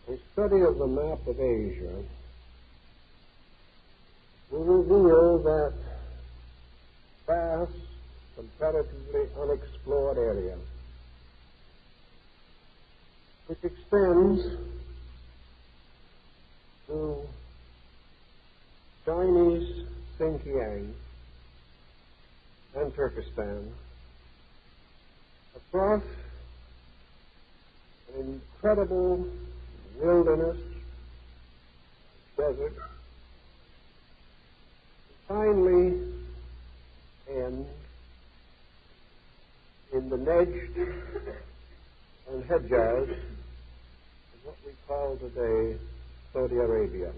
A study of the map of Asia will reveal that vast, comparatively unexplored area, which extends to Chinese Xinjiang and Turkestan, across an incredible wilderness, desert, finally end in the Nejd and Hejaz, what we call today Saudi Arabia.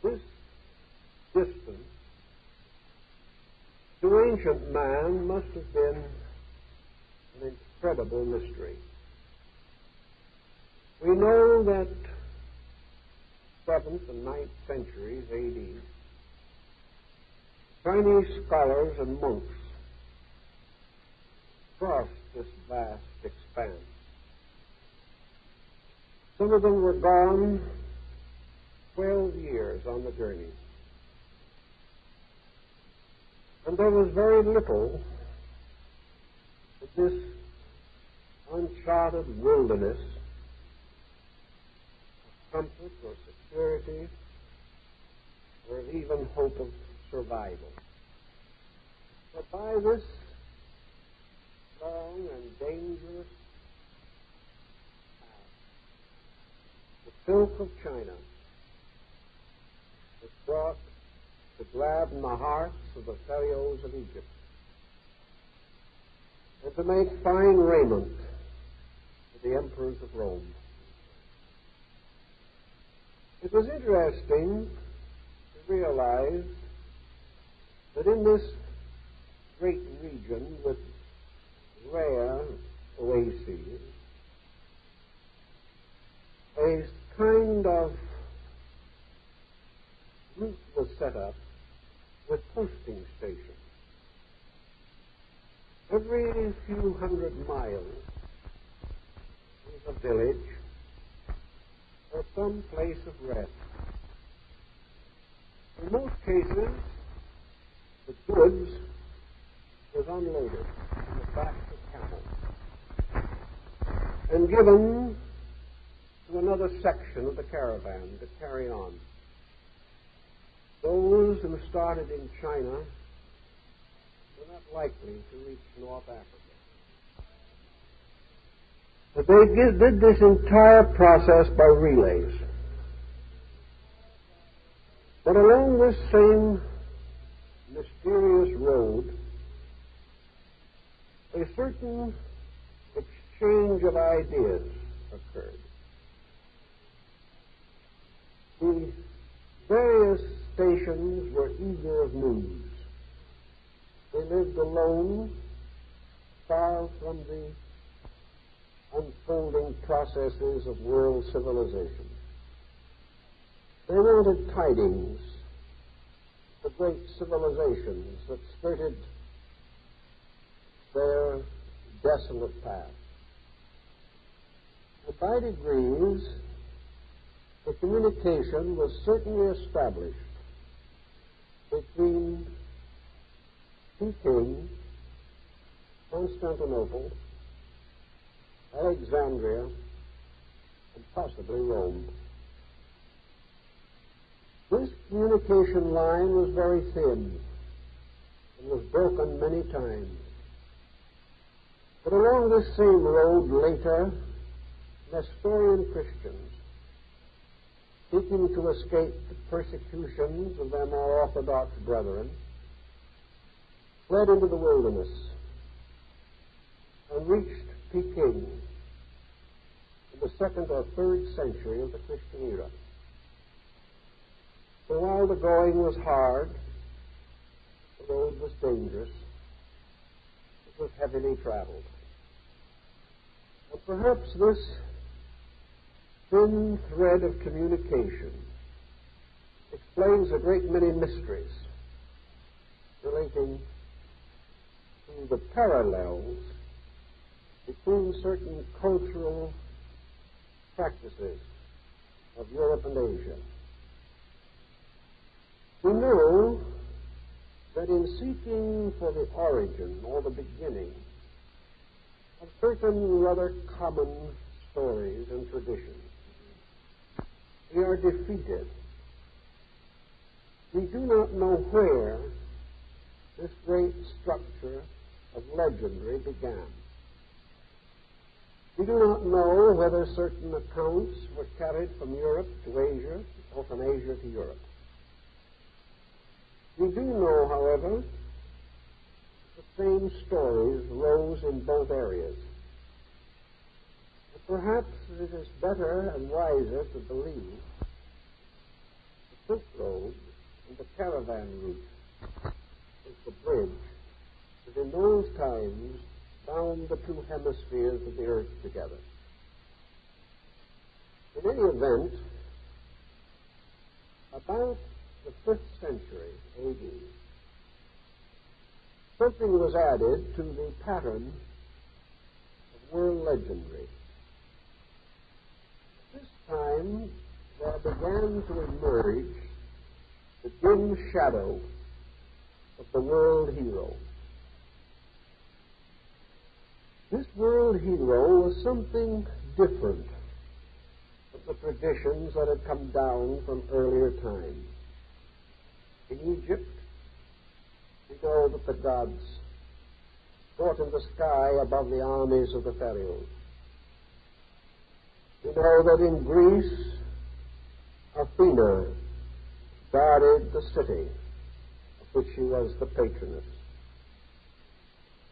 This distance to ancient man must have been an incredible mystery. We know that 7th and 9th centuries A.D., Chinese scholars and monks crossed this vast expanse. Some of them were gone 12 years on the journey. And there was very little in this uncharted wilderness of comfort or security or even hope of survival. But by this long and dangerous path, the silk of China was brought to gladden the hearts of the pharaohs of Egypt and to make fine raiment for the emperors of Rome. It was interesting to realize that in this great region with rare oases, a kind of route was set up with posting stations. Every few hundred miles was a village or some place of rest. In most cases, the goods was unloaded on the backs of camels and given to another section of the caravan to carry on. Those who started in China were not likely to reach North Africa. But they did this entire process by relays. But along this same mysterious road, a certain exchange of ideas occurred. The various stations were eager of news. They lived alone, far from the unfolding processes of world civilization. They wanted tidings of the great civilizations that skirted their desolate path. And by degrees, the communication was certainly established between Peking, Constantinople, Alexandria, and possibly Rome. This communication line was very thin and was broken many times. But along this same road later, Nestorian Christians, seeking to escape the persecutions of their more orthodox brethren, fled into the wilderness and reached Peking in the 2nd or 3rd century of the Christian era. So while the going was hard, the road was dangerous, it was heavily traveled. And perhaps this thin thread of communication explains a great many mysteries relating to the parallels between certain cultural practices of Europe and Asia. We know that in seeking for the origin or the beginning of certain rather common stories and traditions, we are defeated. We do not know where this great structure of legendary began. We do not know whether certain accounts were carried from Europe to Asia or from Asia to Europe. We do know, however, the same stories rose in both areas. But perhaps it is better and wiser to believe the Silk Road and the caravan route is the bridge that in those times bound the two hemispheres of the earth together. In any event, about the 5th century A.D., something was added to the pattern of world legendary. At this time, there began to emerge the dim shadow of the world hero. This world hero was something different from the traditions that had come down from earlier times. In Egypt, we know that the gods fought in the sky above the armies of the pharaohs. We know that in Greece, Athena guarded the city of which she was the patroness.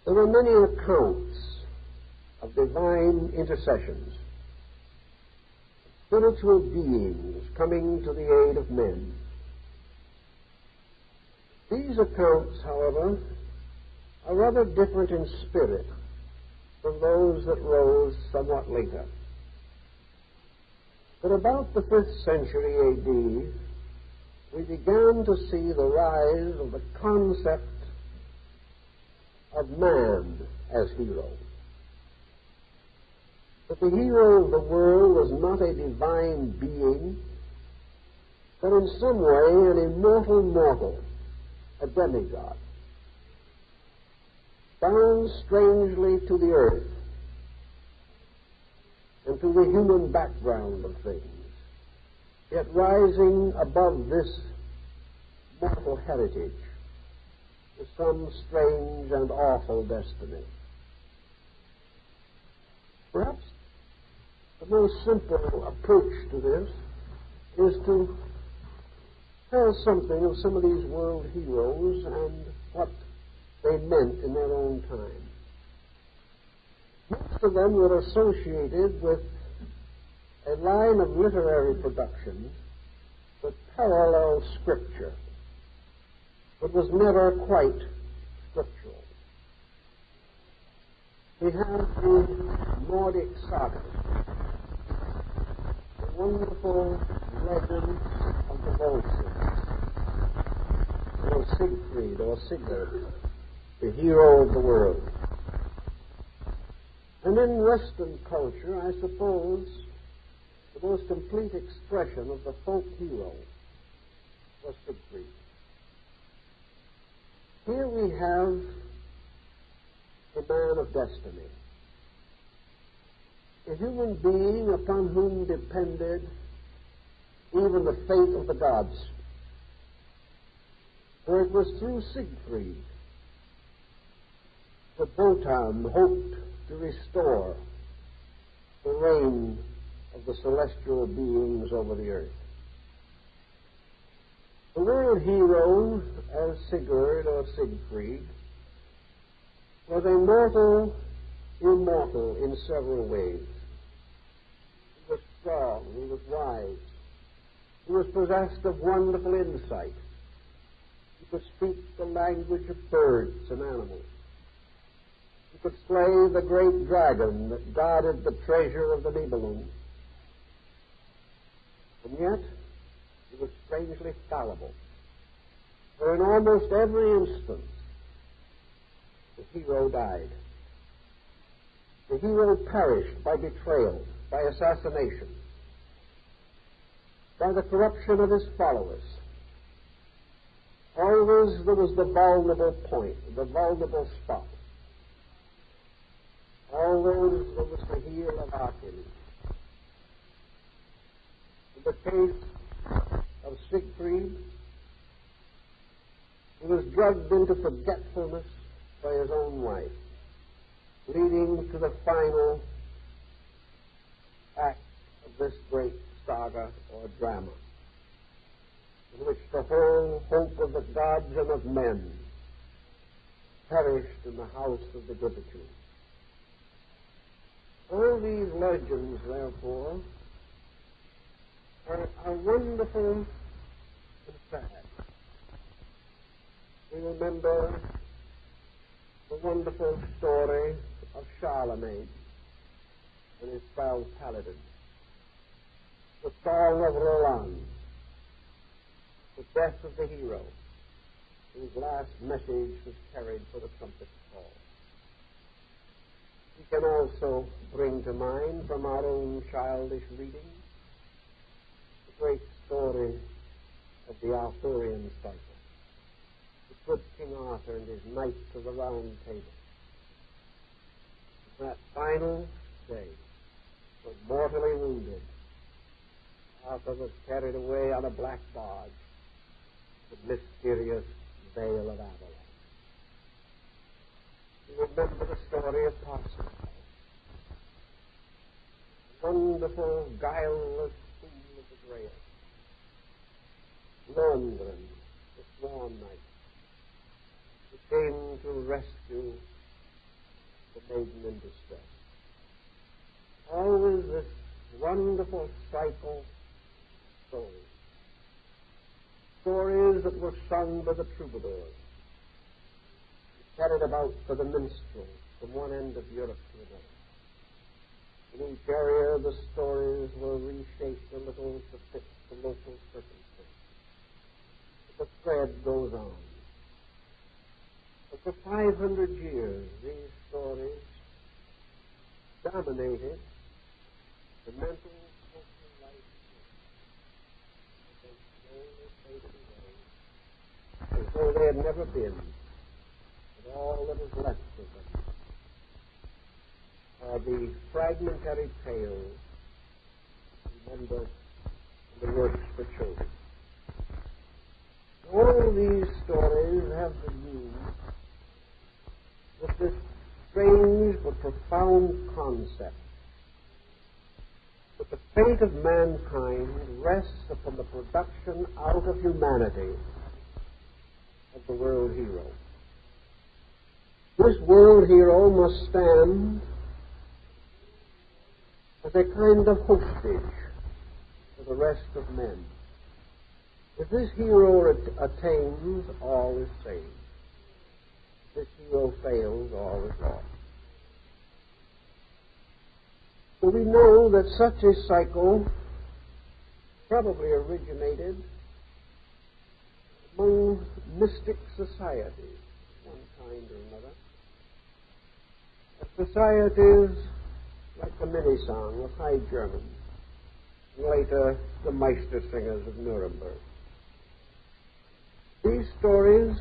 There were many accounts of divine intercessions, spiritual beings coming to the aid of men. These accounts, however, are rather different in spirit from those that rose somewhat later. But about the 5th century A.D., we began to see the rise of the concept of man as hero. That the hero of the world was not a divine being, but in some way an immortal mortal, a demigod, bound strangely to the earth and to the human background of things, yet rising above this mortal heritage to some strange and awful destiny. Perhaps the most simple approach to this is to tell something of some of these world heroes and what they meant in their own time. Most of them were associated with a line of literary production that paralleled Scripture, but was never quite scriptural. We have the Nordic sagas, the wonderful legends of the Volsungs, or Siegfried or Sigurd, the hero of the world. And in Western culture, I suppose, the most complete expression of the folk hero was Siegfried. Here we have the man of destiny, a human being upon whom depended even the fate of the gods. For it was through Siegfried that Wotan hoped to restore the reign of the celestial beings over the earth. The world hero, as Sigurd or Siegfried, was a mortal, immortal in several ways. He was strong, he was wise, he was possessed of wonderful insight. He could speak the language of birds and animals. He could slay the great dragon that guarded the treasure of the Nibelung. And yet, he was strangely fallible. For in almost every instance, the hero died. The hero perished by betrayal, by assassination, by the corruption of his followers. Always there was the vulnerable point, the vulnerable spot. Always there was the heel of Achilles. In the case of Siegfried, he was drugged into forgetfulness by his own wife, leading to the final act of this great saga or drama, in which the whole hope of the gods and of men perished in the house of the Gibbetu. All these legends, therefore, are wonderful and sad. We remember the wonderful story of Charlemagne and his 12 paladins, the song of Roland, the death of the hero, whose last message was carried for the trumpet call. We can also bring to mind from our own childish reading the great story of the Arthurian cycle, the good King Arthur and his knights of the Round Table. That final day, was mortally wounded, Arthur was carried away on a black barge, the mysterious Vale of Avalon. You remember the story of Parsifal, the wonderful, guileless fool of the Grail, Lohengrin, the Swan Knight, who came to rescue the maiden in distress. Always this wonderful cycle of stories that were sung by the troubadours, carried about for the minstrel from one end of Europe to another. In each area the stories were reshaped a little to fit the local circumstances. But the thread goes on. But for 500 years these stories dominated the mental, social life of they slowly faded away as though they had never been. And all that is left of them are the fragmentary tales remembered in the works for children. All these stories have to do with this strange but profound concept that the fate of mankind rests upon the production out of humanity of the world hero. This world hero must stand as a kind of hostage for the rest of men. If this hero attains, all is saved. If this hero fails, all is lost. So we know that such a cycle probably originated among mystic societies, one kind or another. Societies like the Minnesang of High German, and later the Meistersingers of Nuremberg. These stories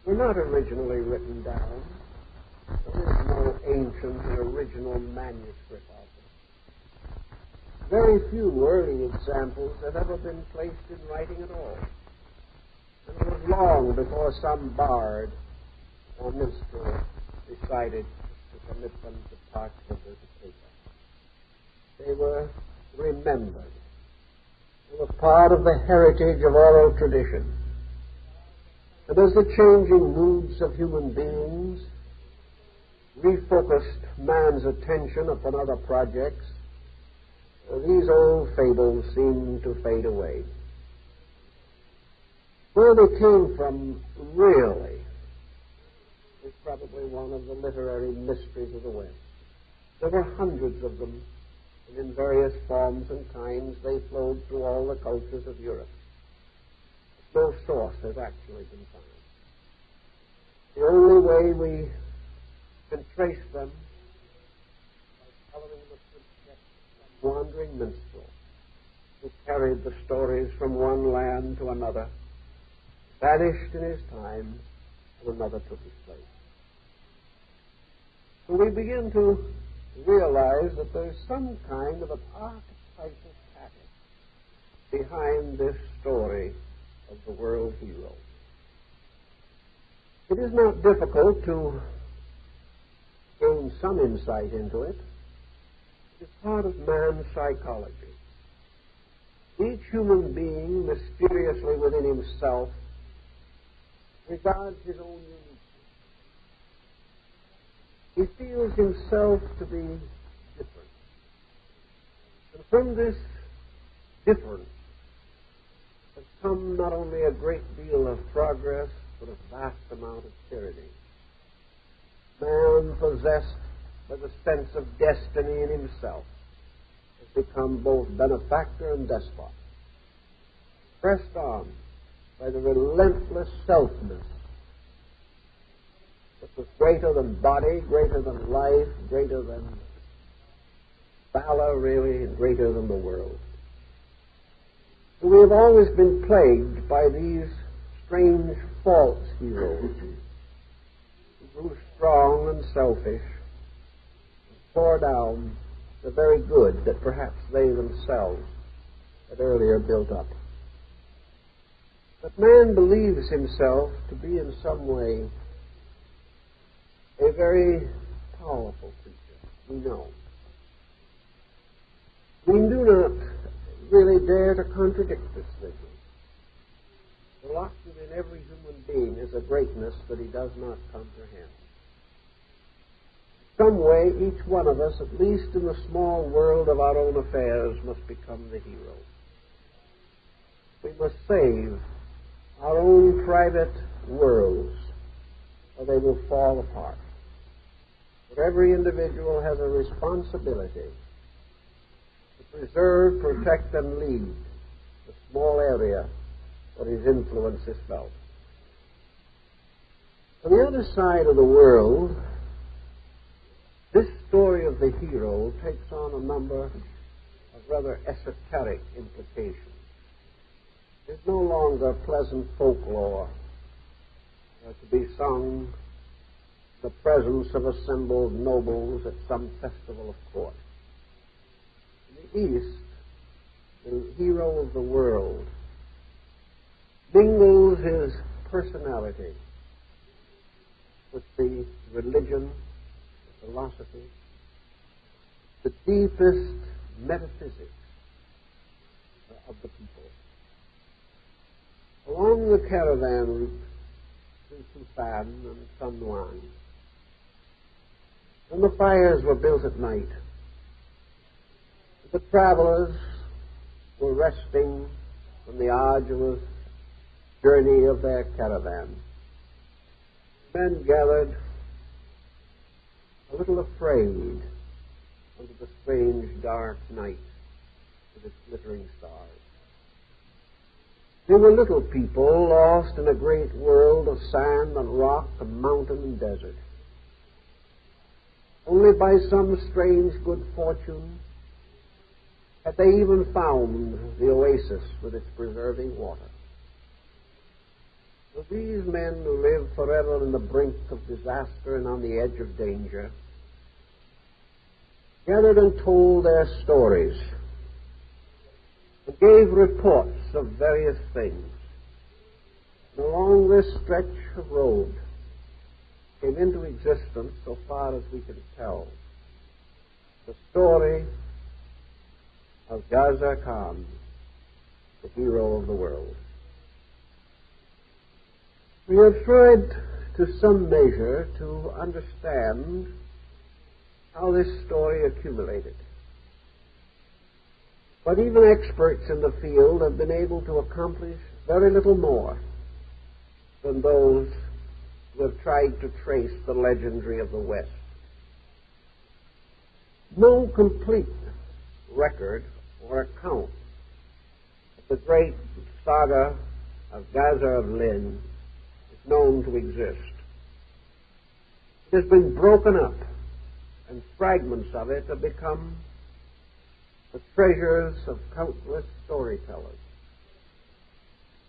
were not originally written down. There is no ancient and original manuscript of them. Very few early examples have ever been placed in writing at all. And it was long before some bard or minstrel decided to commit them to parchment or to paper. They were remembered. They were part of the heritage of oral tradition. And as the changing moods of human beings refocused man's attention upon other projects, these old fables seemed to fade away. Where they came from, really, is probably one of the literary mysteries of the West. There were hundreds of them, and in various forms and kinds they flowed through all the cultures of Europe. No source has actually been found. The only way we can trace them by following the footsteps wandering minstrel who carried the stories from one land to another, vanished in his time, and another took his place. So we begin to realize that there's some kind of an archetypal pattern behind this story of the world hero. It is not difficult to gain some insight into it. It is part of man's psychology. Each human being, mysteriously within himself, regards his own uniqueness. He feels himself to be different. And from this difference has come not only a great deal of progress, but a vast amount of tyranny. Man, possessed by the sense of destiny in himself, has become both benefactor and despot, pressed on by the relentless selfness that was greater than body, greater than life, greater than valor, really, and greater than the world. So we have always been plagued by these strange false heroes who grew strong and selfish and tore down the very good that perhaps they themselves had earlier built up. But man believes himself to be in some way a very powerful creature. We know. We do not really dare to contradict this vision. Locked within every human being is a greatness that he does not comprehend. Some way, each one of us, at least in the small world of our own affairs, must become the hero. We must save our own private worlds, or they will fall apart. But every individual has a responsibility to preserve, protect, and lead the small area where his influence is felt. On the other side of the world, this story of the hero takes on a number of rather esoteric implications. It's no longer pleasant folklore to be sung in the presence of assembled nobles at some festival of court. In the East, the hero of the world mingles his personality with the religion, the philosophy, the deepest metaphysics of the people. Along the caravan route through Tibet and San Juan, when the fires were built at night, the travelers were resting from the arduous journey of their caravan. Men gathered a little afraid under the strange dark night with its glittering stars. They were little people lost in a great world of sand and rock and mountain and desert. Only by some strange good fortune had they even found the oasis with its preserving water. But these men who lived forever on the brink of disaster and on the edge of danger gathered and told their stories and gave reports of various things. And along this stretch of road came into existence, so far as we can tell, the story of Gesar, the hero of the world. We have tried to some measure to understand how this story accumulated. But even experts in the field have been able to accomplish very little more than those who have tried to trace the legendary of the West. No complete record or account of the great saga of Gesar of Lynn is known to exist. It has been broken up, and fragments of it have become the treasures of countless storytellers.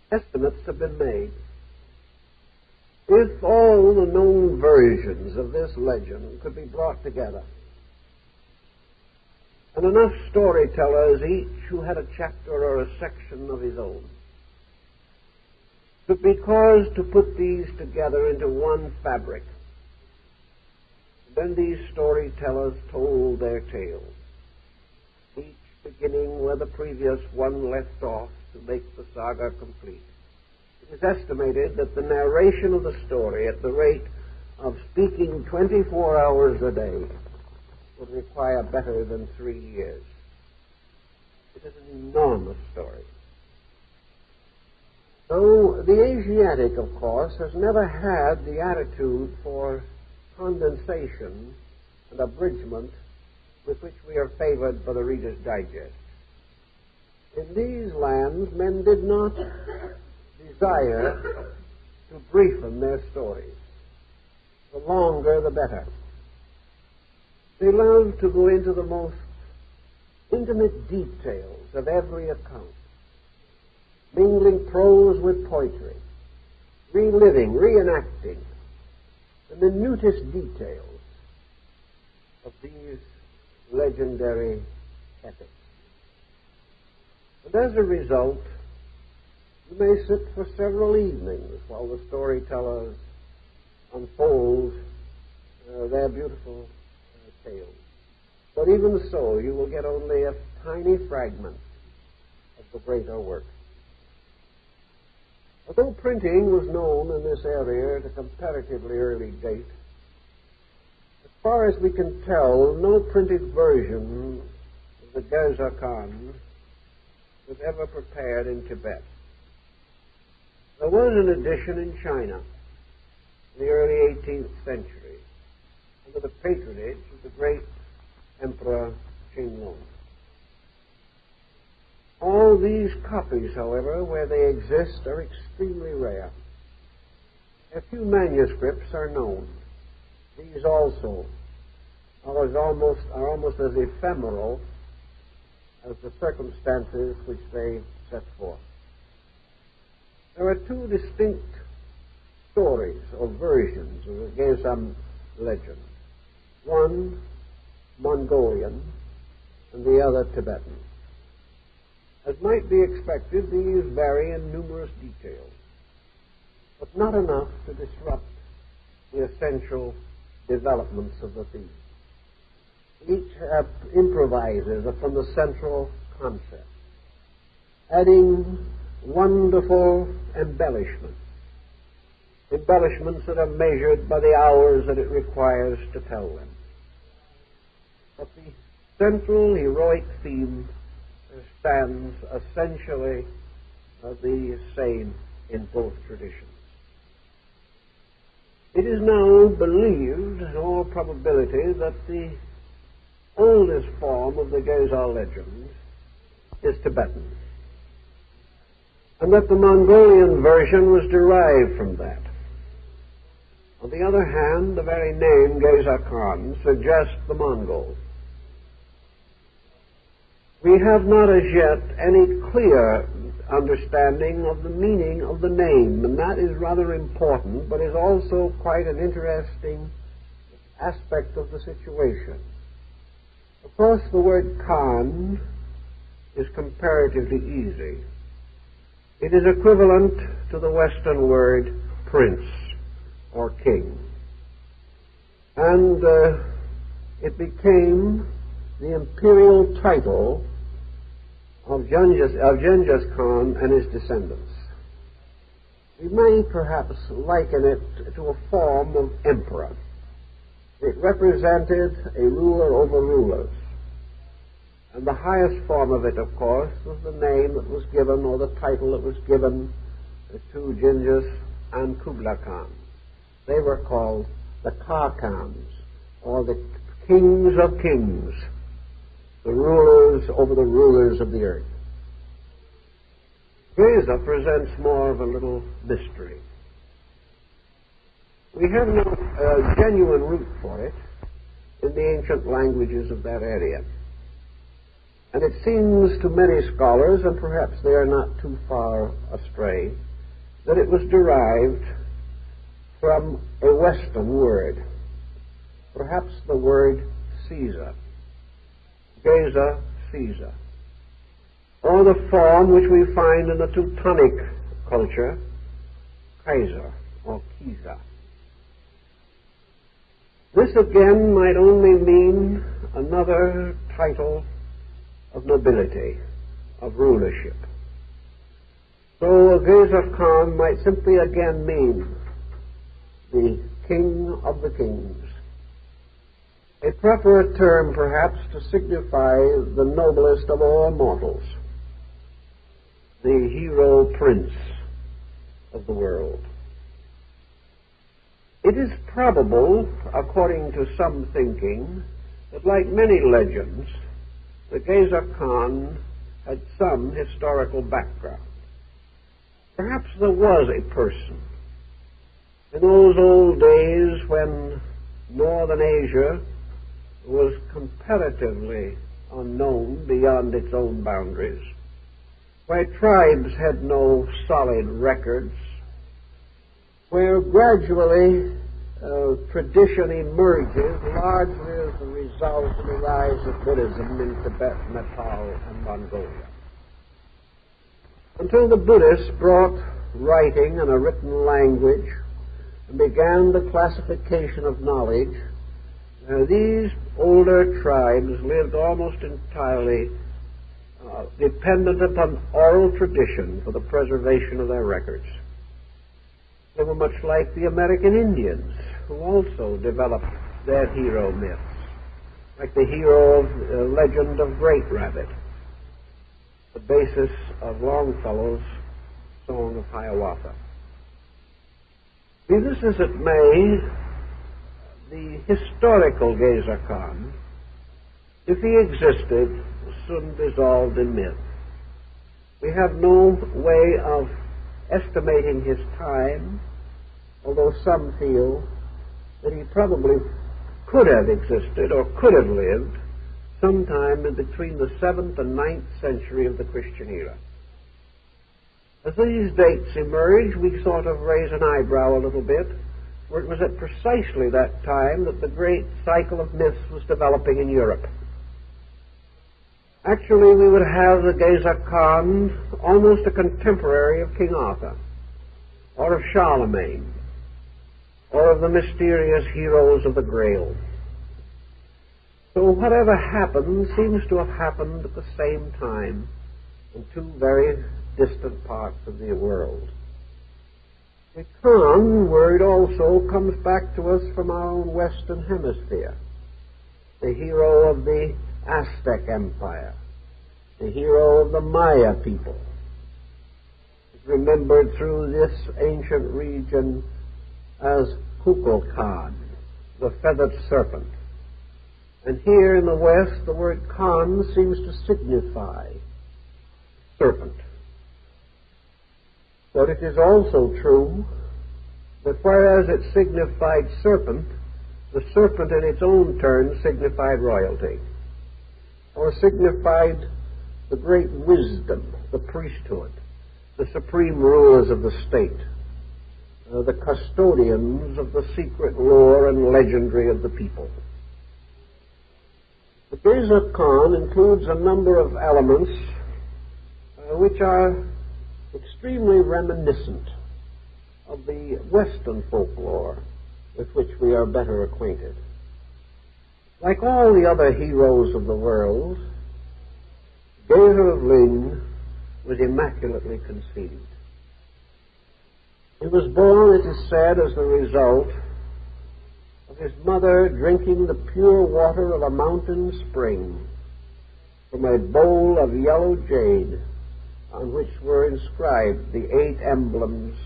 Estimates have been made. If all the known versions of this legend could be brought together, and enough storytellers, each who had a chapter or a section of his own, could be caused to put these together into one fabric, then these storytellers told their tales, each beginning where the previous one left off to make the saga complete. It is estimated that the narration of the story at the rate of speaking 24 hours a day would require better than 3 years. It is an enormous story. So the Asiatic, of course, has never had the attitude for condensation and abridgment with which we are favored by the Reader's Digest. In these lands, men did not desire to briefen their stories. The longer, the better. They loved to go into the most intimate details of every account, mingling prose with poetry, reliving, reenacting the minutest details of these legendary epics. And as a result, you may sit for several evenings while the storytellers unfold their beautiful tales. But even so, you will get only a tiny fragment of the greater work. Although printing was known in this area at a comparatively early date, as far as we can tell, no printed version of the Gesar was ever prepared in Tibet. There was an edition in China in the early 18th century under the patronage of the great Emperor Qinglong. All these copies, however, where they exist, are extremely rare. A few manuscripts are known. These also are almost as ephemeral as the circumstances which they set forth. There are two distinct stories or versions of the Gesar legend. One Mongolian and the other Tibetan. As might be expected, these vary in numerous details, but not enough to disrupt the essential developments of the theme. Each improvises from the central concept, adding wonderful embellishments that are measured by the hours that it requires to tell them. But the central heroic theme stands essentially the same in both traditions. It is now believed, in all probability, that the oldest form of the Gesar legend is Tibetan, and that the Mongolian version was derived from that. On the other hand, the very name Gesar suggests the Mongols. We have not as yet any clear understanding of the meaning of the name, and that is rather important, but is also quite an interesting aspect of the situation. Of course, the word Khan is comparatively easy. It is equivalent to the Western word prince or king. And it became the imperial title of Genghis Khan and his descendants. We may perhaps liken it to a form of emperor. It represented a ruler over rulers. And the highest form of it, of course, was the name that was given, or the title that was given to Genghis and Kublai Khan. They were called the Khans, or the kings of kings, the rulers over the rulers of the earth. Gesar presents more of a little mystery. We have no genuine root for it in the ancient languages of that area. And it seems to many scholars, and perhaps they are not too far astray, that it was derived from a Western word, perhaps the word Caesar, Gesar, Caesar, or the form which we find in the Teutonic culture, Kaiser or Kisa. This again might only mean another title of nobility, of rulership. So a Gesar Khan might simply again mean the king of the kings, a proper term perhaps to signify the noblest of all mortals, the hero prince of the world. It is probable, according to some thinking, that like many legends, the Gesar Khan had some historical background. Perhaps there was a person in those old days when northern Asia was comparatively unknown beyond its own boundaries, where tribes had no solid records, where gradually tradition emerges largely as a result of the rise of Buddhism in Tibet, Nepal, and Mongolia. Until the Buddhists brought writing and a written language and began the classification of knowledge, these older tribes lived almost entirely dependent upon oral tradition for the preservation of their records. They were much like the American Indians, who also developed their hero myths, like the hero of legend of Great Rabbit, the basis of Longfellow's Song of Hiawatha. Be this as it may, the historical Gesar Khan, if he existed, was soon dissolved in myth. We have no way of estimating his time, although some feel that he probably could have existed or could have lived sometime in between the 7th and 9th century of the Christian era. As these dates emerge, we sort of raise an eyebrow a little bit, for it was at precisely that time that the great cycle of myths was developing in Europe. Actually, we would have the Gesar Khan almost a contemporary of King Arthur, or of Charlemagne, or of the mysterious heroes of the Grail. So whatever happened seems to have happened at the same time in two very distant parts of the world. The Khan word also comes back to us from our own Western Hemisphere, the hero of the Aztec Empire, the hero of the Maya people, is remembered through this ancient region as Kukulkan, the feathered serpent. And here in the West, the word Khan seems to signify serpent. But it is also true that whereas it signified serpent, the serpent in its own turn signified royalty, or signified the great wisdom, the priesthood, the supreme rulers of the state, the custodians of the secret lore and legendary of the people. The Gesar Khan includes a number of elements which are extremely reminiscent of the Western folklore with which we are better acquainted. Like all the other heroes of the world, Gesar of Ling was immaculately conceived. He was born, it is said, as the result of his mother drinking the pure water of a mountain spring from a bowl of yellow jade on which were inscribed the 8 emblems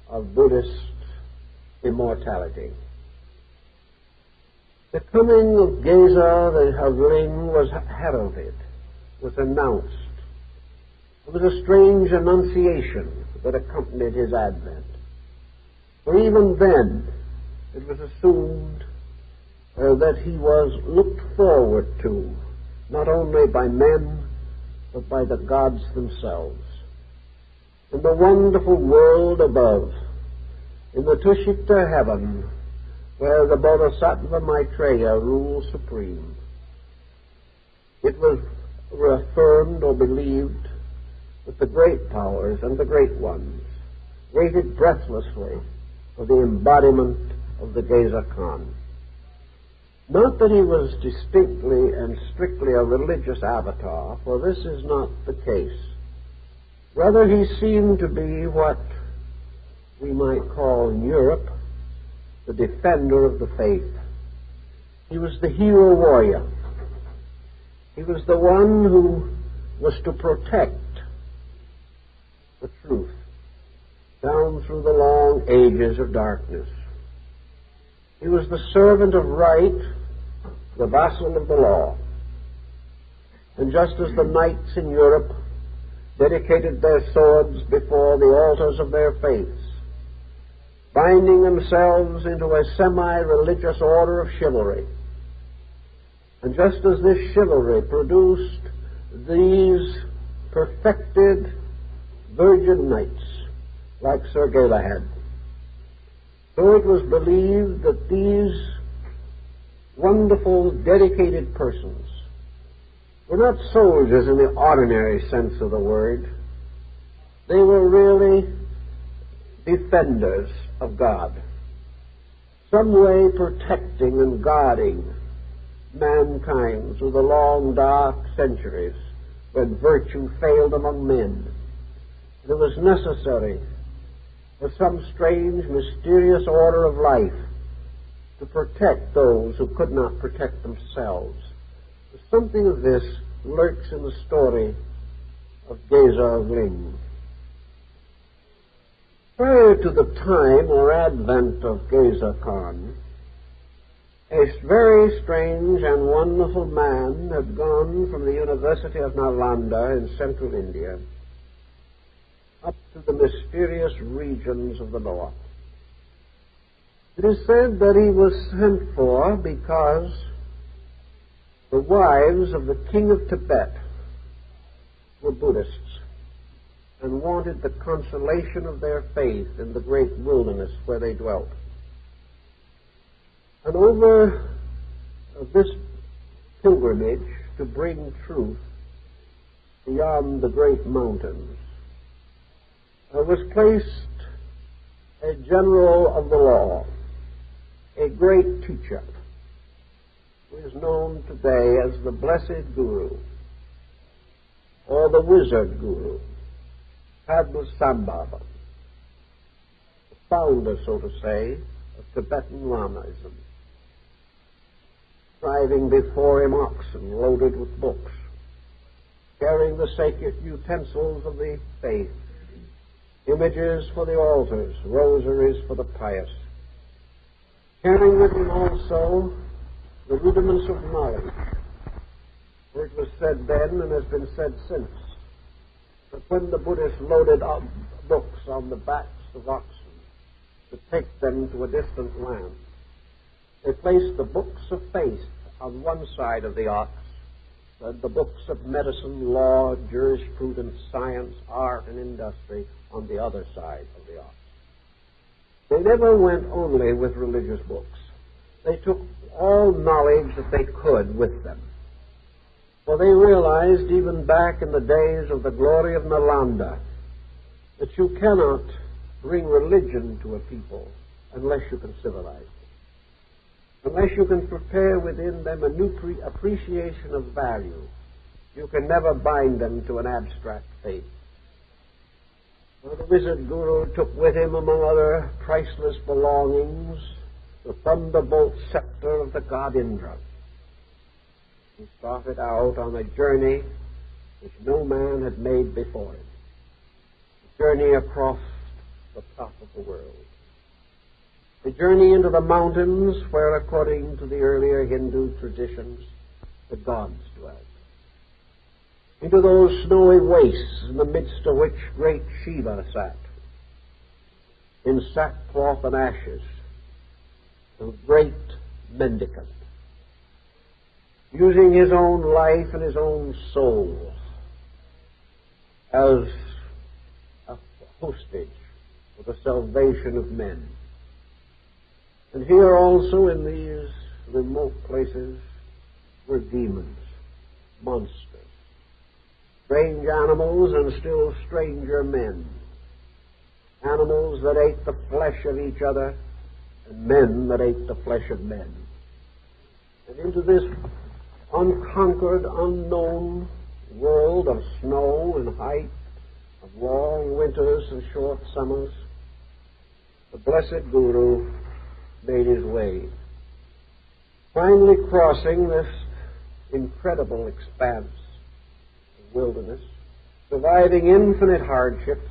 of Buddhist immortality. The coming of Gesar of Ling was heralded, was announced. There was a strange annunciation that accompanied his advent. For even then, it was assumed that he was looked forward to, not only by men, but by the gods themselves. In the wonderful world above, in the Tushita heaven, where the Bodhisattva Maitreya rules supreme, it was affirmed or believed that the great powers and the great ones waited breathlessly for the embodiment of the Gesar Khan. Not that he was distinctly and strictly a religious avatar, for this is not the case. Rather, he seemed to be what we might call in Europe the defender of the faith. He was the hero warrior. He was the one who was to protect the truth down through the long ages of darkness. He was the servant of right, the vassal of the law. And just as the knights in Europe dedicated their swords before the altars of their faiths, binding themselves into a semi-religious order of chivalry, and just as this chivalry produced these perfected virgin knights like Sir Galahad, so it was believed that these wonderful, dedicated persons were not soldiers in the ordinary sense of the word. They were really defenders of God, some way protecting and guarding mankind through the long, dark centuries when virtue failed among men. It was necessary for some strange, mysterious order of life to protect those who could not protect themselves. Something of this lurks in the story of Gesar Ling. Prior to the time or advent of Gesar Khan, a very strange and wonderful man had gone from the University of Nalanda in central India up to the mysterious regions of the north. It is said that he was sent for because the wives of the king of Tibet were Buddhists and wanted the consolation of their faith in the great wilderness where they dwelt. And over this pilgrimage to bring truth beyond the great mountains, was placed a general of the law, a great teacher, who is known today as the Blessed Guru, or the Wizard Guru, Padmasambhava, the founder, so to say, of Tibetan Lamaism, driving before him oxen loaded with books, carrying the sacred utensils of the faith, images for the altars, rosaries for the pious, carrying with him also the rudiments of knowledge. For it was said then, and has been said since, that when the Buddhists loaded up books on the backs of oxen to take them to a distant land, they placed the books of faith on one side of the ox, and the books of medicine, law, jurisprudence, science, art, and industry on the other side of the ox. They never went only with religious books. They took all knowledge that they could with them. For they realized, even back in the days of the glory of Nalanda, that you cannot bring religion to a people unless you can civilize them. Unless you can prepare within them a new appreciation of value, you can never bind them to an abstract faith. Well, the Wizard Guru took with him, among other priceless belongings, the thunderbolt scepter of the god Indra. He started out on a journey which no man had made before him, a journey across the top of the world, a journey into the mountains where, according to the earlier Hindu traditions, the gods dwelt, into those snowy wastes in the midst of which great Shiva sat, in sackcloth and ashes, a great mendicant. using his own life and his own soul as a hostage for the salvation of men. And here also in these remote places were demons, monsters, strange animals and still stranger men, animals that ate the flesh of each other and men that ate the flesh of men. And into this unconquered, unknown world of snow and height, of long winters and short summers, the blessed Guru made his way, finally crossing this incredible expanse of wilderness, surviving infinite hardships,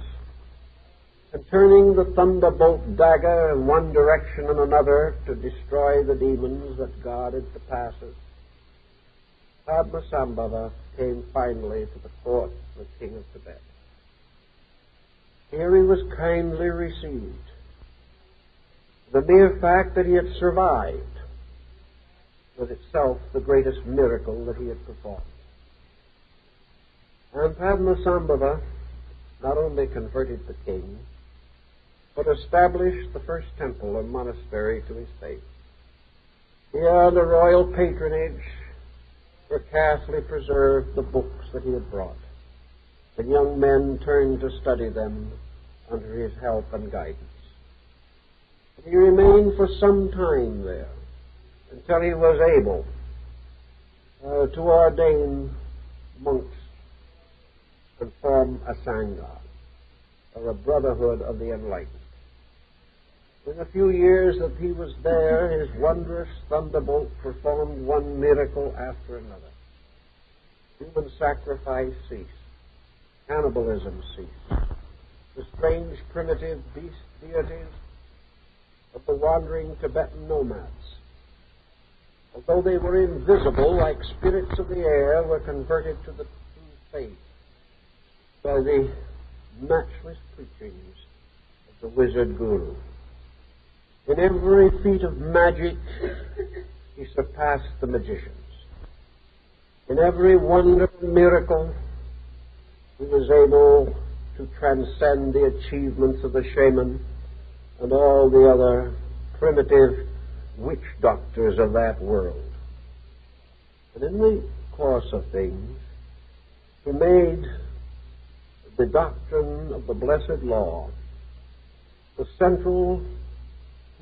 and turning the thunderbolt dagger in one direction and another to destroy the demons that guarded the passes. Padmasambhava came finally to the court of the king of Tibet. Here he was kindly received. The mere fact that he had survived was itself the greatest miracle that he had performed. And Padmasambhava not only converted the king, but established the first temple or monastery to his faith. Here, under royal patronage, were carefully preserved the books that he had brought, and young men turned to study them under his help and guidance. He remained for some time there, until he was able to ordain monks and form a Sangha, or a brotherhood of the enlightened. In the few years that he was there, his wondrous thunderbolt performed one miracle after another. Human sacrifice ceased. Cannibalism ceased. The strange primitive beast deities of the wandering Tibetan nomads, although they were invisible like spirits of the air, were converted to the true faith by the matchless preachings of the wizard Guru. In every feat of magic, he surpassed the magicians. In every wonder and miracle, he was able to transcend the achievements of the shaman and all the other primitive witch doctors of that world. And in the course of things, he made the doctrine of the blessed law the central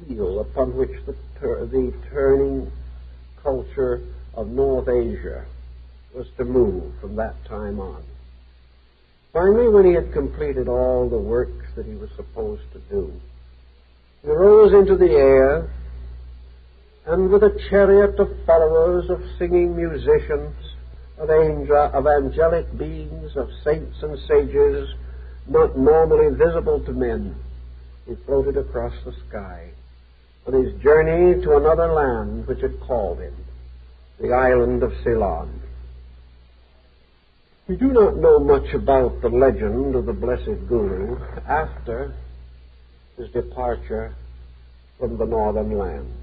wheel upon which the turning culture of North Asia was to move from that time on. Finally, when he had completed all the works that he was supposed to do, he rose into the air, and with a chariot of followers, of singing musicians, of angelic beings, of saints and sages, not normally visible to men, he floated across the sky on his journey to another land which had called him, the island of Ceylon. We do not know much about the legend of the blessed Guru after his departure from the northern land.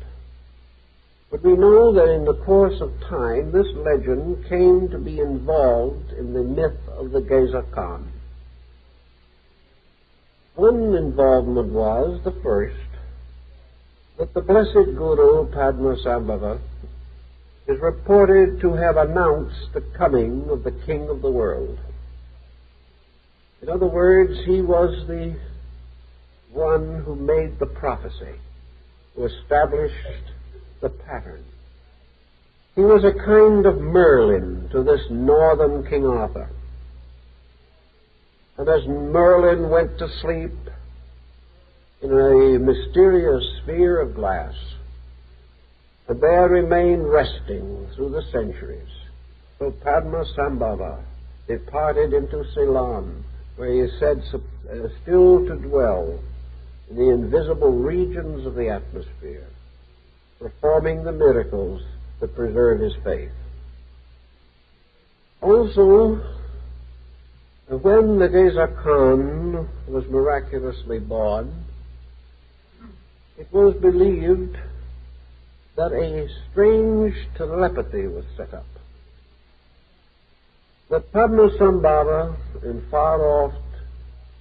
But we know that in the course of time, this legend came to be involved in the myth of the Gesar Khan. One involvement was, the first, that the blessed Guru Padmasambhava is reported to have announced the coming of the King of the world. In other words, he was the one who made the prophecy, who established the pattern. He was a kind of Merlin to this northern King Arthur. And as Merlin went to sleep in a mysterious sphere of glass, and there remained resting through the centuries, so Padmasambhava departed into Ceylon, where he is said still to dwell in the invisible regions of the atmosphere, performing the miracles that preserve his faith. Also, when the Gesar Khan was miraculously born, it was believed that a strange telepathy was set up. That Padmasambhava in far-off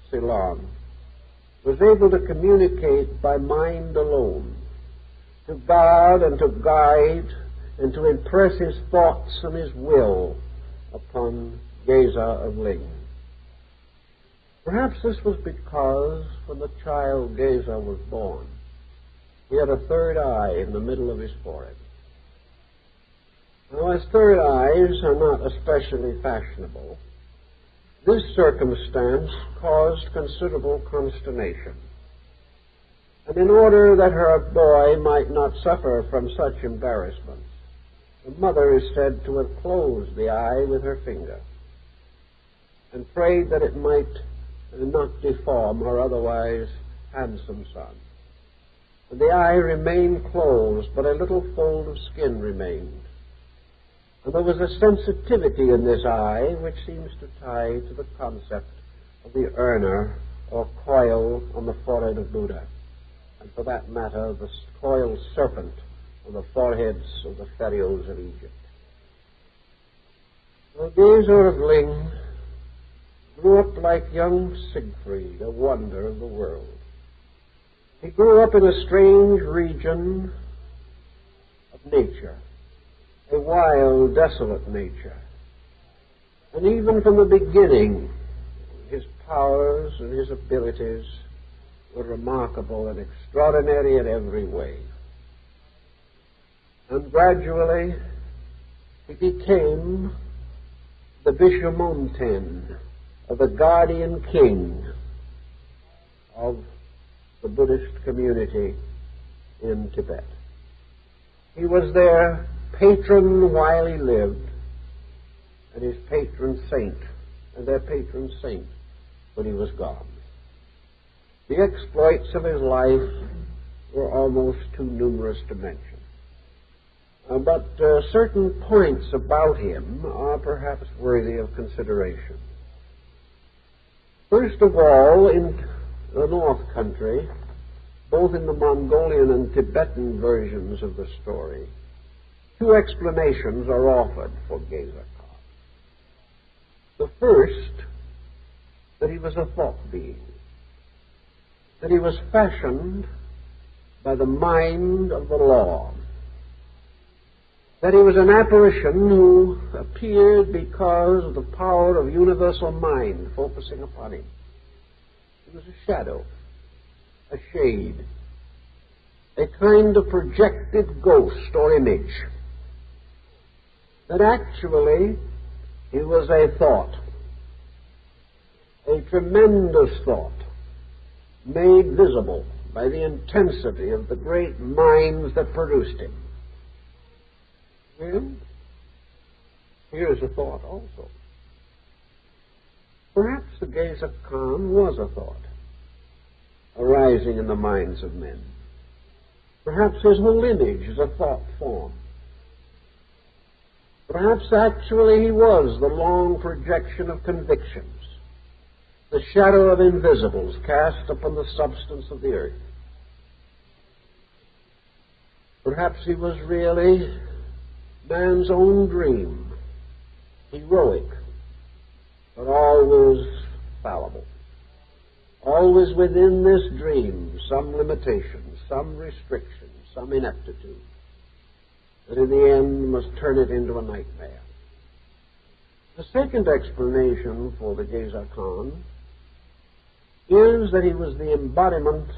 Ceylon was able to communicate by mind alone, to guard and to guide and to impress his thoughts and his will upon Gesar of Ling. Perhaps this was because when the child Gesar was born, he had a third eye in the middle of his forehead. Now, as third eyes are not especially fashionable, this circumstance caused considerable consternation. And in order that her boy might not suffer from such embarrassment, the mother is said to have closed the eye with her finger and prayed that it might not deform her otherwise handsome son. And the eye remained closed, but a little fold of skin remained. And there was a sensitivity in this eye which seems to tie to the concept of the urna or coil on the forehead of Buddha, and for that matter, the coiled serpent on the foreheads of the pharaohs of Egypt. The Gesar of Ling grew up like young Siegfried, a wonder of the world. He grew up in a strange region of nature, a wild, desolate nature. And even from the beginning, his powers and his abilities were remarkable and extraordinary in every way. And gradually, he became the Vishamonten, or the guardian king of the Buddhist community in Tibet. He was their patron while he lived, and his patron saint, and their patron saint when he was gone. The exploits of his life were almost too numerous to mention. But certain points about him are perhaps worthy of consideration. First of all, in the North Country, both in the Mongolian and Tibetan versions of the story, two explanations are offered for Gesar Khan. The first, that he was a thought being, that he was fashioned by the mind of the law, that he was an apparition who appeared because of the power of universal mind focusing upon him. He was a shadow, a shade, a kind of projected ghost or image, that actually he was a thought, a tremendous thought, made visible by the intensity of the great minds that produced him. Well, here's a thought also. Perhaps the Gesar Khan was a thought arising in the minds of men. Perhaps his whole image is a thought form. Perhaps actually he was the long projection of convictions, the shadow of invisibles cast upon the substance of the earth. Perhaps he was really man's own dream, heroic, but always fallible. Always within this dream, some limitation, some restriction, some ineptitude, that in the end must turn it into a nightmare. The second explanation for the Gesar Khan is that he was the embodiment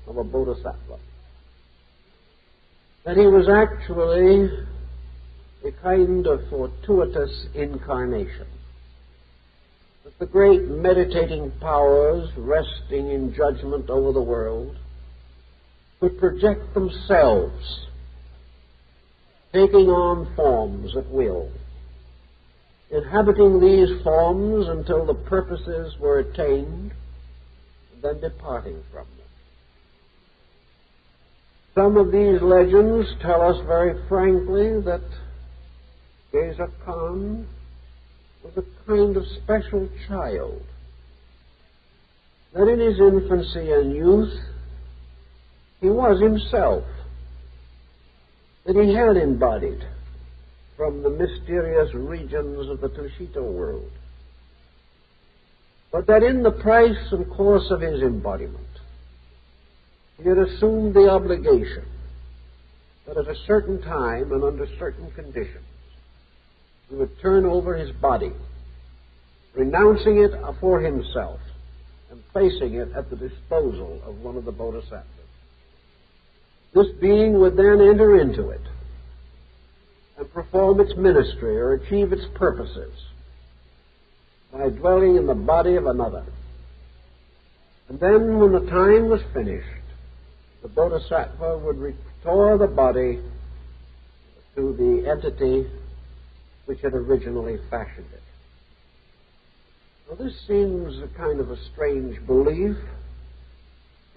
of a bodhisattva, that he was actually a kind of fortuitous incarnation, that the great meditating powers resting in judgment over the world could project themselves, taking on forms at will, inhabiting these forms until the purposes were attained, and then departing from them. Some of these legends tell us very frankly that Gesar Khan was a kind of special child, that in his infancy and youth he was himself that he had embodied from the mysterious regions of the Tushita world, but that in the price and course of his embodiment, he had assumed the obligation that at a certain time and under certain conditions, he would turn over his body, renouncing it for himself and placing it at the disposal of one of the bodhisattvas. This being would then enter into it and perform its ministry or achieve its purposes by dwelling in the body of another. And then, when the time was finished, the bodhisattva would restore the body to the entity which had originally fashioned it. Now, this seems a kind of a strange belief,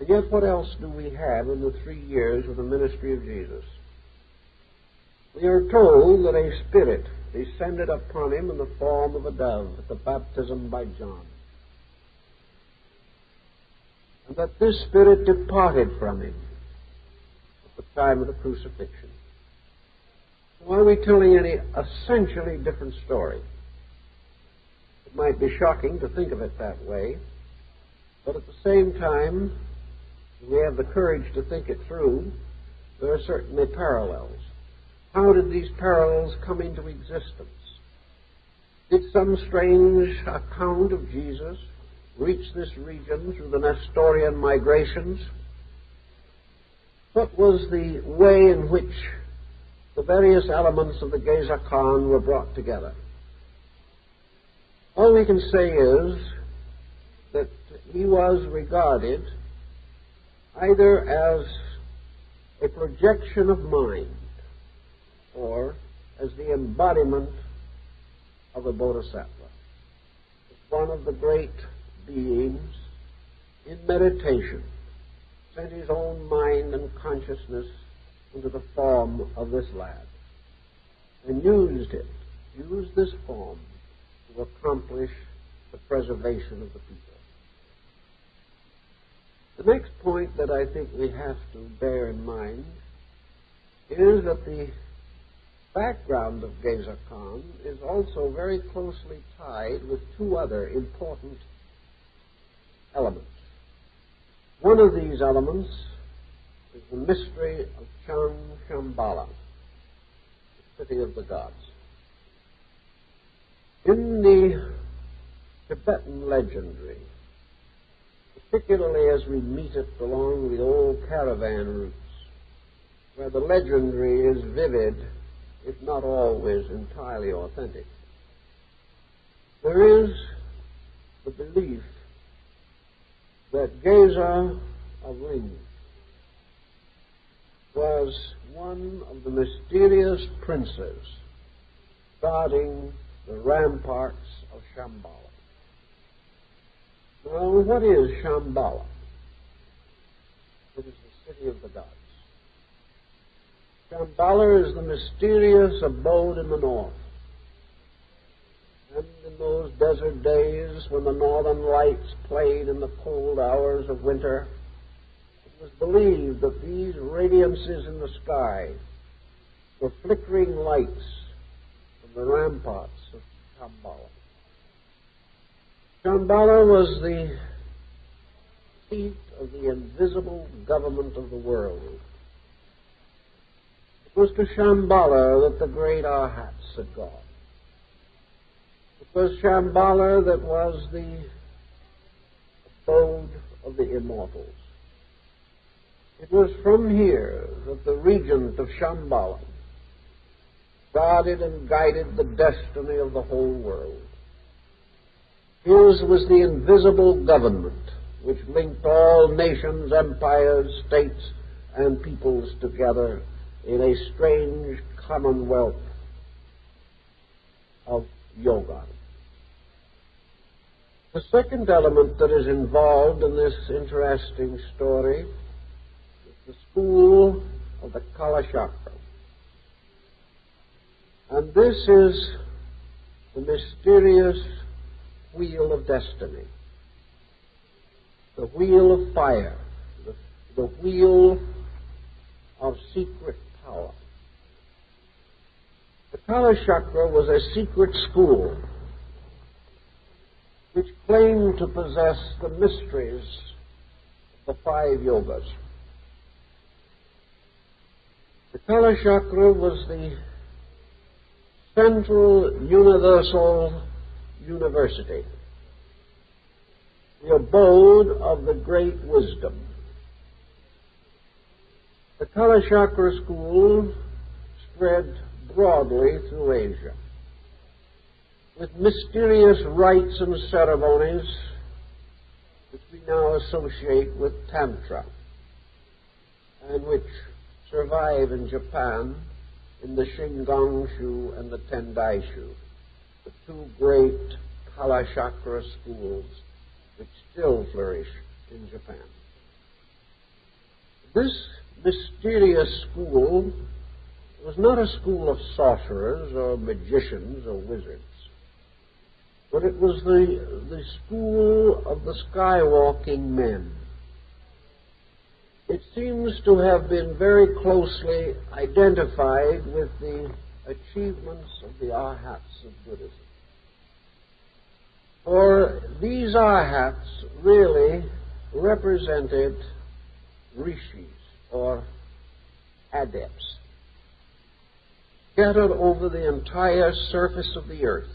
and yet what else do we have in the 3 years of the ministry of Jesus? We are told that a spirit descended upon him in the form of a dove at the baptism by John, and that this spirit departed from him at the time of the crucifixion. Why are we telling any essentially different story? It might be shocking to think of it that way, but at the same time, if we have the courage to think it through, there are certainly parallels. How did these parallels come into existence? Did some strange account of Jesus reach this region through the Nestorian migrations? What was the way in which the various elements of the Gesar were brought together? All we can say is that he was regarded either as a projection of mind or as the embodiment of a bodhisattva. One of the great beings in meditation sent his own mind and consciousness into the form of this lad and used this form to accomplish the preservation of the people. The next point that I think we have to bear in mind is that the background of Gesar is also very closely tied with two other important elements. One of these elements is the mystery of Shambhala, the city of the gods. In the Tibetan legendary, particularly as we meet it along the old caravan routes, where the legendary is vivid, if not always entirely authentic, there is the belief that Gesar of Ling was one of the mysterious princes guarding the ramparts of Shambhala. Now, what is Shambhala? It is the city of the gods. Shambhala is the mysterious abode in the north. And in those desert days when the northern lights played in the cold hours of winter, it was believed that these radiances in the sky were flickering lights from the ramparts of Shambhala. Shambhala was the seat of the invisible government of the world. It was to Shambhala that the great Arhats had gone. It was Shambhala that was the abode of the immortals. It was from here that the regent of Shambhala guarded and guided the destiny of the whole world. His was the invisible government which linked all nations, empires, states, and peoples together in a strange commonwealth of yoga. The second element that is involved in this interesting story is the school of the Kalachakra. And this is the mysterious wheel of destiny, the wheel of fire, the wheel of secret power. Kalachakra was a secret school which claimed to possess the mysteries of the 5 yogas. The Kalachakra was the central universal university, the abode of the great wisdom. The Kalachakra school spread broadly through Asia, with mysterious rites and ceremonies which we now associate with Tantra, and which survive in Japan in the Shingon-shu and the Tendai-shu, the 2 great Kalachakra schools which still flourish in Japan. This mysterious school was not a school of sorcerers or magicians or wizards, but it was the school of the skywalking men. It seems to have been very closely identified with the achievements of the arhats of Buddhism. For these arhats really represented rishis, or adepts, scattered over the entire surface of the earth.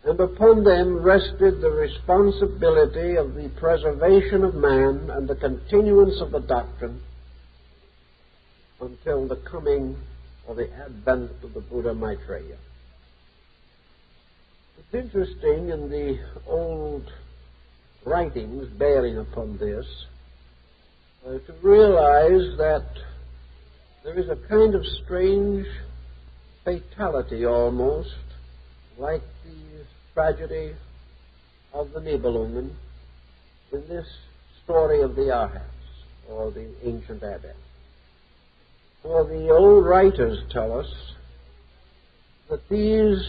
And upon them rested the responsibility of the preservation of man and the continuance of the doctrine until the coming or the advent of the Buddha Maitreya. It's interesting in the old writings bearing upon this to realize that there is a kind of strange fatality almost, like the tragedy of the Nibelungen in this story of the Arhats, or the ancient adepts. For the old writers tell us that these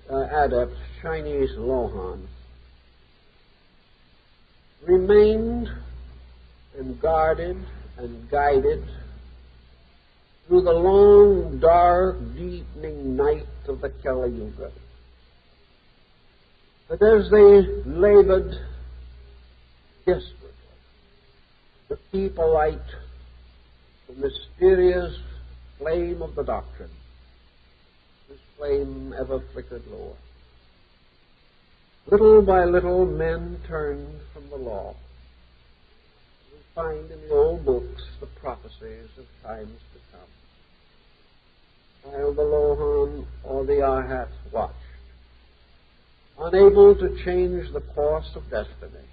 adepts, Chinese Lohan, remained and guarded and guided through the long, dark, deepening night of the Kali Yuga. But as they labored desperately to keep alight the mysterious flame of the doctrine, this flame ever flickered lower. Little by little, men turned from the law. We find in the old books the prophecies of times to come, while the Lohan or the Arhat watched, unable to change the course of destiny.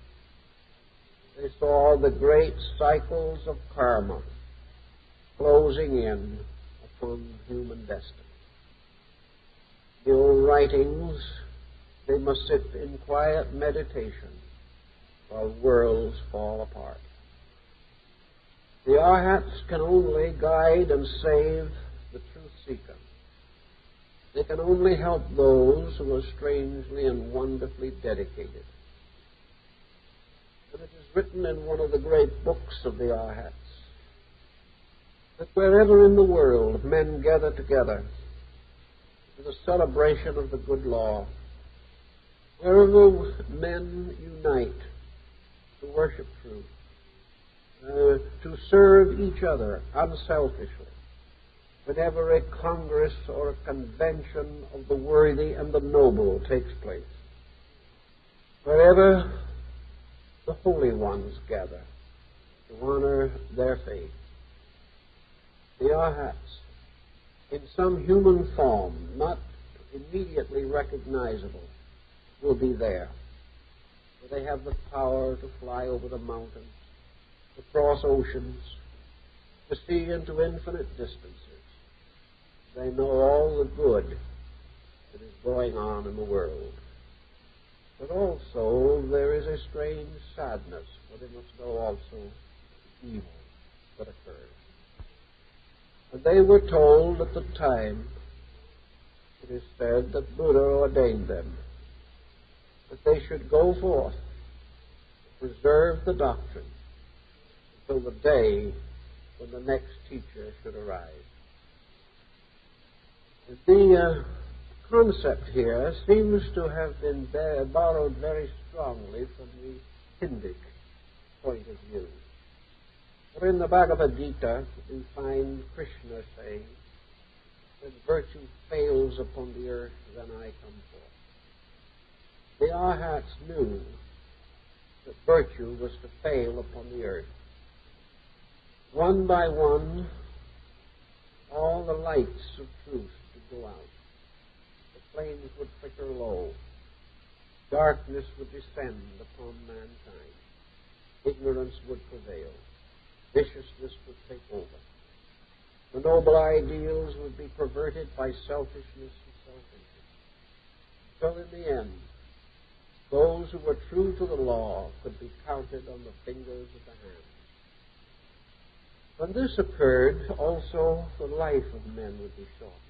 They saw the great cycles of karma closing in upon human destiny. The old writings, they must sit in quiet meditation while worlds fall apart. The Arhats can only guide and save the truth seeker. They can only help those who are strangely and wonderfully dedicated. And it is written in one of the great books of the Arhats that wherever in the world men gather together for the celebration of the good law, wherever men unite to worship truth, to serve each other unselfishly, whenever a congress or a convention of the worthy and the noble takes place, wherever the holy ones gather to honor their faith, the Arhats, in some human form, not immediately recognizable, will be there. For they have the power to fly over the mountains, to cross oceans, to see into infinite distances. They know all the good that is going on in the world. But also there is a strange sadness, for they must know also the evil that occurs. And they were told at the time, it is said, that Buddha ordained them, that they should go forth to preserve the doctrine until the day when the next teacher should arise. The concept here seems to have been borrowed very strongly from the Hindic point of view. For in the Bhagavad Gita, we find Krishna saying, when virtue fails upon the earth, then I come forth. The Arhats knew that virtue was to fail upon the earth. One by one, all the lights of truth would go out. The flames would flicker low. Darkness would descend upon mankind. Ignorance would prevail. Viciousness would take over. The noble ideals would be perverted by selfishness and self-interest. Until in the end, those who were true to the law could be counted on the fingers of the hand. When this occurred, also the life of men would be shortened.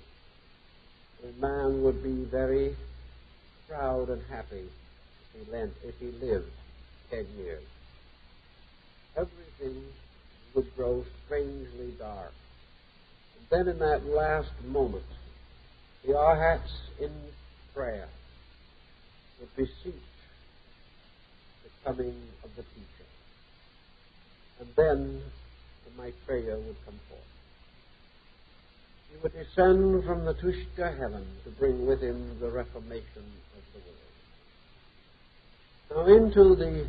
A man would be very proud and happy if he lived 10 years. Everything would grow strangely dark. And then in that last moment, the Arhats in prayer would beseech the coming of the teacher. And then the Maitreya would come forth. He would descend from the Tushka heaven to bring with him the reformation of the world. Now into the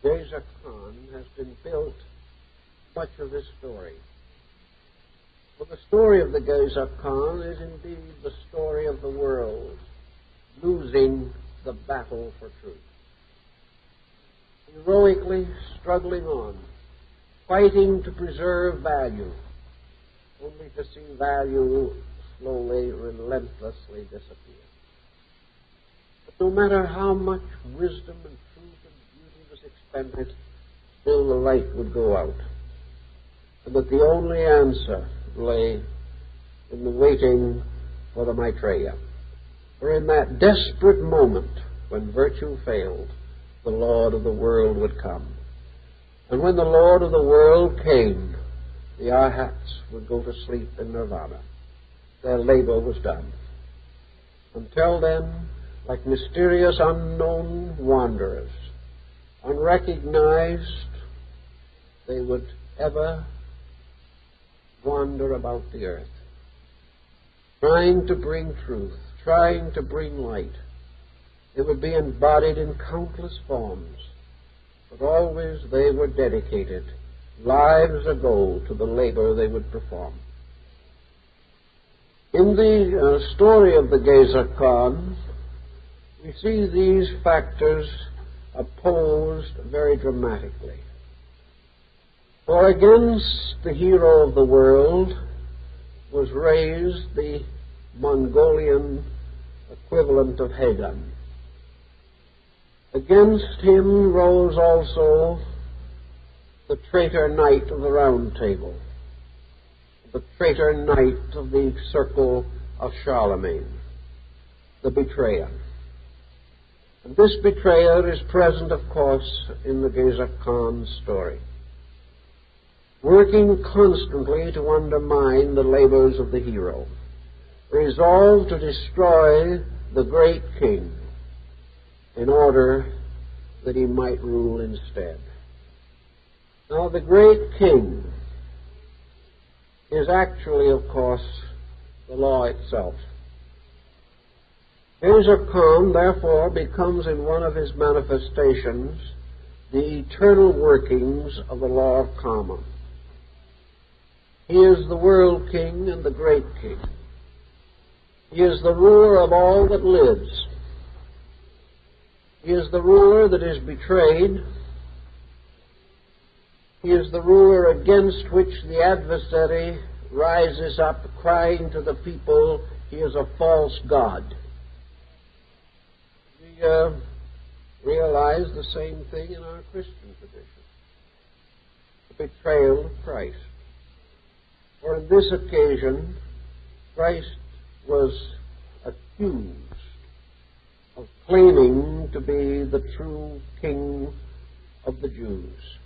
Gesar Khan has been built much of this story. For the story of the Gesar Khan is indeed the story of the world losing the battle for truth. Heroically struggling on, fighting to preserve value, only to see value slowly, relentlessly disappear. But no matter how much wisdom and truth and beauty was expended, still the light would go out. And that the only answer lay in the waiting for the Maitreya. For in that desperate moment, when virtue failed, the Lord of the world would come. And when the Lord of the world came, the Arhats would go to sleep in nirvana. Their labor was done. Until then, like mysterious unknown wanderers, unrecognized, they would ever wander about the earth, trying to bring truth, trying to bring light. It would be embodied in countless forms, but always they were dedicated, lives ago, to the labor they would perform. In the story of the Gesar Khan, we see these factors opposed very dramatically. For against the hero of the world was raised the Mongolian equivalent of Hagan. Against him rose also the traitor knight of the Round Table, the traitor knight of the circle of Charlemagne, the betrayer. And this betrayer is present, of course, in the Gesar Khan story, working constantly to undermine the labors of the hero, resolved to destroy the great king in order that he might rule instead. Now, the great king is actually, of course, the law itself. Gesar Khan, therefore, becomes in one of his manifestations the eternal workings of the law of karma. He is the world king and the great king. He is the ruler of all that lives. He is the ruler that is betrayed. He is the ruler against which the adversary rises up, crying to the people, he is a false god. We realize the same thing in our Christian tradition, the betrayal of Christ. For on this occasion, Christ was accused of claiming to be the true King of the Jews,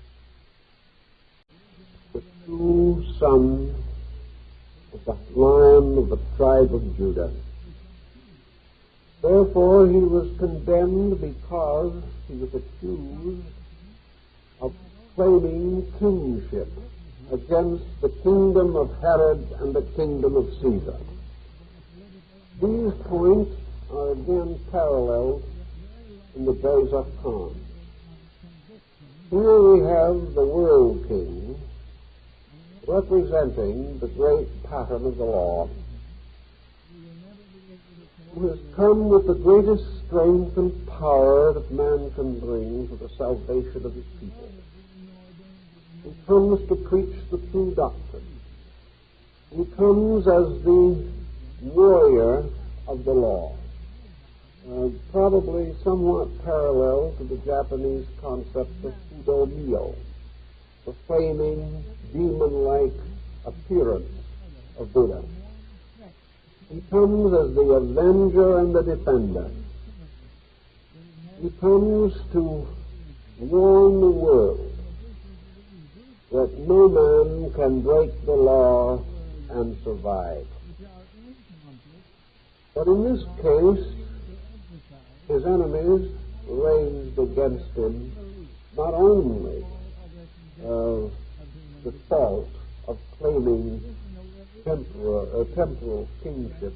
the true Son of God. Lion of the tribe of Judah. Therefore he was condemned because he was accused of claiming kingship against the kingdom of Herod and the kingdom of Caesar. These points are again paralleled in the Gesar Khan. Here we have the world king representing the great pattern of the law, who has come with the greatest strength and power that man can bring for the salvation of his people. He comes to preach the true doctrine. He comes as the warrior of the law, probably somewhat parallel to the Japanese concept of Fudo-myo, the flaming, demon-like appearance of Buddha. He comes as the avenger and the defender. He comes to warn the world that no man can break the law and survive. But in this case, his enemies raised against him not only the fault of claiming temporal kingship,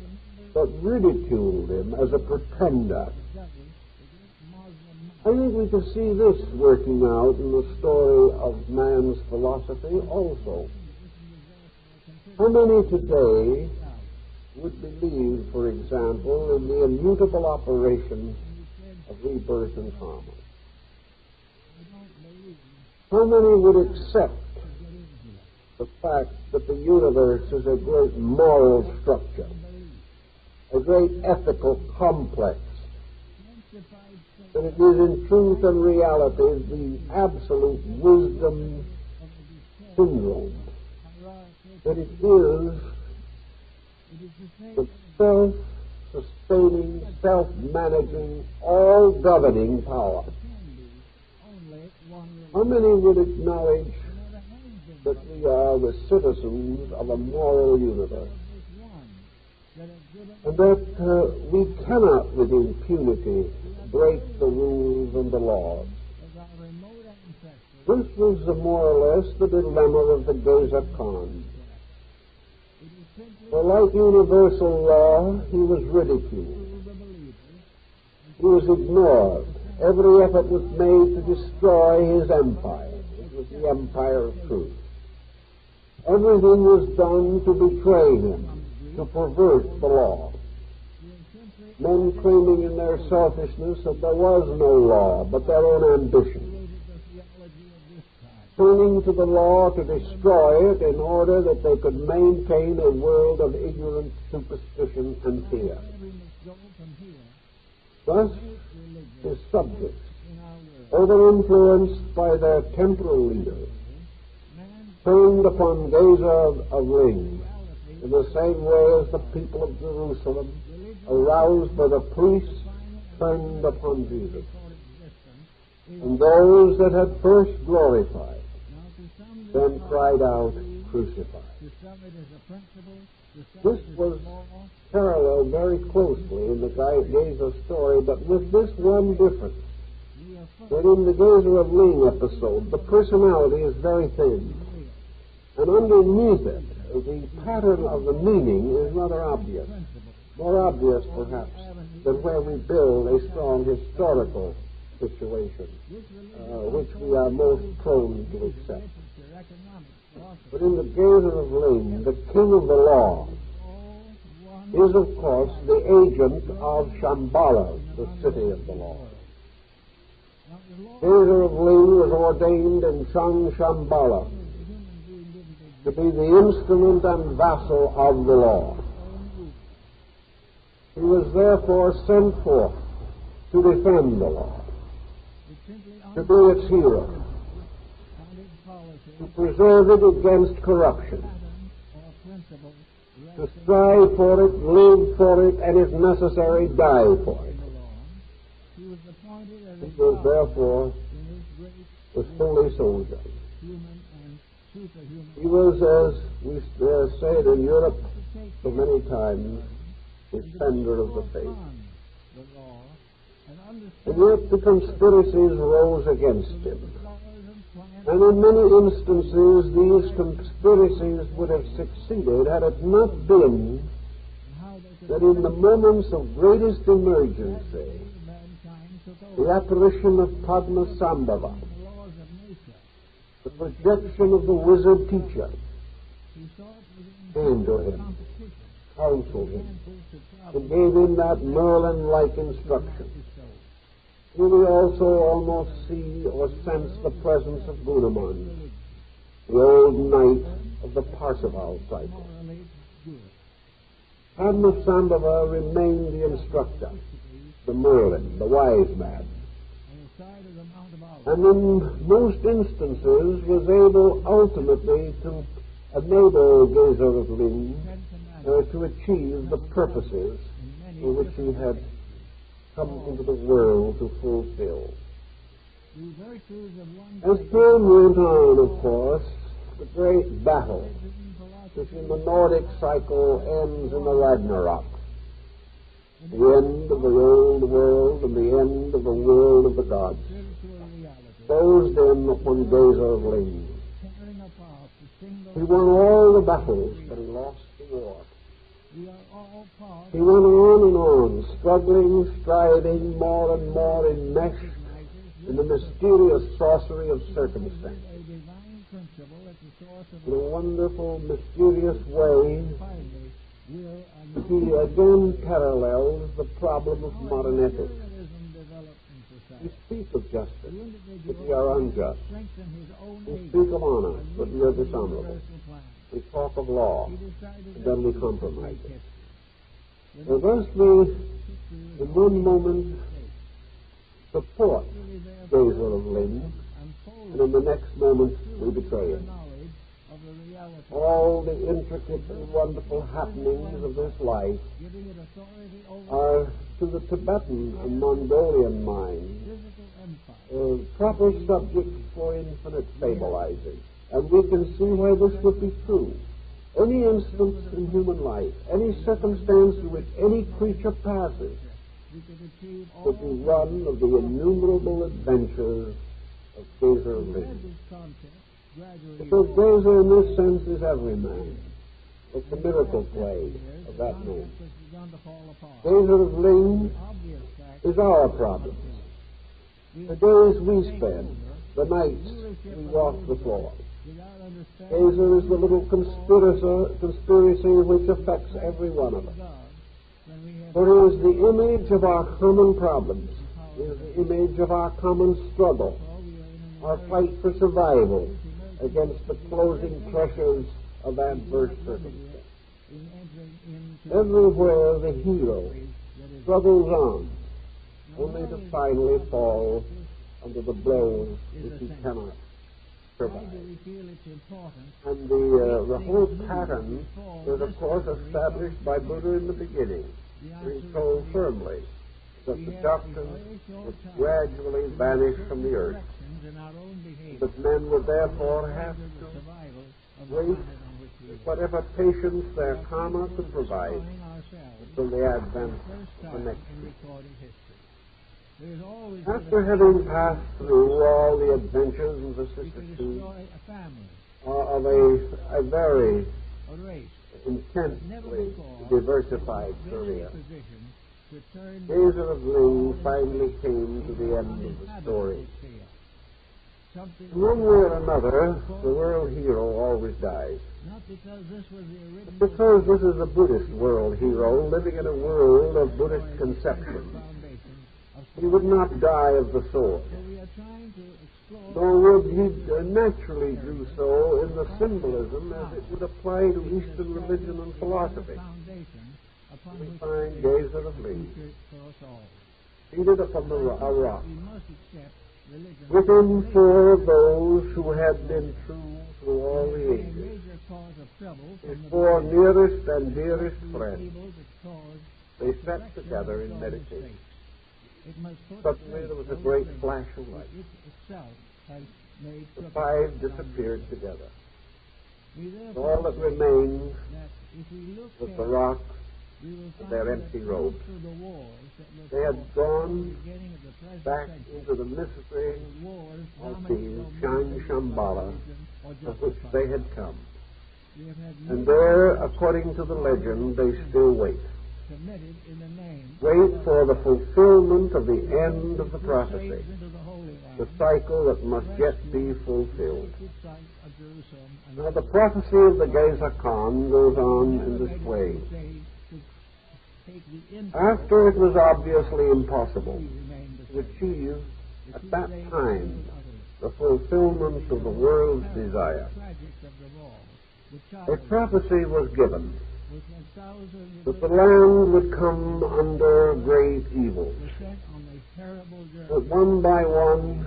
but ridiculed him as a pretender. I think we can see this working out in the story of man's philosophy also. How many today would believe, for example, in the immutable operation of rebirth and karma? How many would accept the fact that the universe is a great moral structure, a great ethical complex, that it is in truth and reality the absolute wisdom syndrome, that it is the self-sustaining, self-managing, all-governing power? How many would acknowledge that we are the citizens of a moral universe, and that we cannot with impunity break the rules and the laws? This was more or less the dilemma of the Gesar Khan. For like universal law, he was ridiculed. He was ignored. Every effort was made to destroy his empire. It was the empire of truth. Everything was done to betray him, to pervert the law. Men claiming in their selfishness that there was no law, but their own ambition. Turning to the law to destroy it in order that they could maintain a world of ignorant superstition and fear. Thus, his subjects, over-influenced by their temporal leaders, turned upon Gesar of Ling in the same way as the people of Jerusalem, aroused by the priests, turned upon Jesus. And those that had first glorified then cried out, "Crucify." This was paralleled very closely in the Gesar story, but with this one difference, that in the Gesar of Ling episode, the personality is very thin, and underneath it, the pattern of the meaning is rather obvious, more obvious perhaps than where we build a strong historical situation, which we are most prone to accept. But in the Gesar of Ling, the king of the law is, of course, the agent of Shambhala, the city of the law. Gesar of Ling was ordained in Shambhala to be the instrument and vassal of the law. He was therefore sent forth to defend the law, to be its hero, to preserve it against corruption, to strive for it, live for it, and if necessary, die for it. He was therefore the holy soldier. He was, as we say it in Europe, so many times defender of the faith. And yet the conspiracies rose against him. And in many instances these conspiracies would have succeeded had it not been that in the moments of greatest emergency, the apparition of Padmasambhava, the projection of the wizard teacher, came to him, counseled him, and gave him that Merlin-like instruction. Here we also almost see or sense the presence of Gunamon, the old knight of the Parsival cycle. Padmasambhava remained the instructor, the Merlin, the wise man, and in most instances was able ultimately to enable Gesar of Lin to achieve the purposes for which he had come into the world to fulfill. As time went on, of course, the great battle, which in the Nordic cycle ends in the Ragnarok, the end of the old world and the end of the world of the gods, closed in upon Gesar of Lin. He won all the battles, but he lost the war. He went on and on, struggling, striving more and more enmeshed in the mysterious sorcery of circumstance. In a wonderful, mysterious way, he again parallels the problem of modern ethics. We speak of justice, but we are unjust. We speak of honor, but we are dishonorable. We talk of law, and then we compromise it. And thus we, in one moment, support Gesar of Lin, and in the next moment we betray him. All the intricate and wonderful happenings of this life are, to the Tibetan and Mongolian mind, proper subjects for infinite fabulizing. And we can see why this would be true. Any instance in human life, any circumstance through which any creature passes, would be one of the innumerable adventures of Gesar of Lin. Because Gesar, in this sense, is every man. It's the miracle play of that man. Gesar of Lin is our problem. The days we spend, the nights we walk the floor. Gesar is the little conspiracy which affects every one of us. For he is the image of our common problems. He is the image of our common struggle, our fight for survival against the closing pressures of adverse circumstances. Everywhere the hero struggles on, only to finally fall under the blows which he cannot survive. And the whole pattern was, of course, established by Buddha in the beginning. He told firmly that the doctrines would gradually vanish from the earth, that men would therefore have to wait with whatever patience their karma could provide until the advent of the next week. After having passed through all the adventures and vicissitudes of a very intensely diversified career, Gesar of Lin finally came to the end of the story. In one way or another, the world hero always dies. Because this is a Buddhist world hero living in a world of Buddhist conception, he would not die of the sword, nor would he naturally do so in the symbolism as it would apply to Eastern religion and philosophy. We find Gesar of Lin seated upon a rock, with him four of those who had been true through all the ages, his four nearest and dearest friends. They sat together in meditation. Suddenly there was a great flash of light. The five disappeared together. All that remained that if we look was the carefully, rock we will of find their that empty close robes. to the walls that were They had fought gone in the beginning of the present back century, into the mystery the wars of dominated the no Shang military Shambhala religion or of which justice. they had come. We have had And many there, wars according to the legend, they still wait. committed in the name Wait of for the fulfillment of the end of the crusades prophecy, into the Holy Land, the cycle that must yet be fulfilled. sacred site of Jerusalem, and Now, the prophecy of the Gesar Khan goes on in this way. After it was obviously impossible to achieve at that time the fulfillment of the world's desire, a prophecy was given that the land would come under great evils, that one by one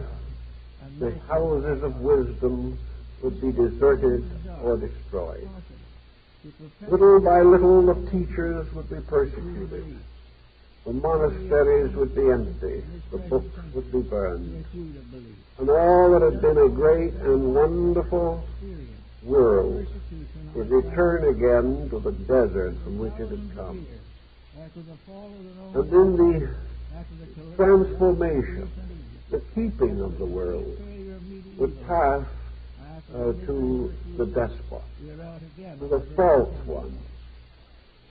the houses of wisdom would be deserted or destroyed. Little by little the teachers would be persecuted. The monasteries would be empty. The books would be burned. And all that had been a great and wonderful world would return again to the desert from which it had come. And in the transformation, the keeping of the world would pass to the despot, to the false one,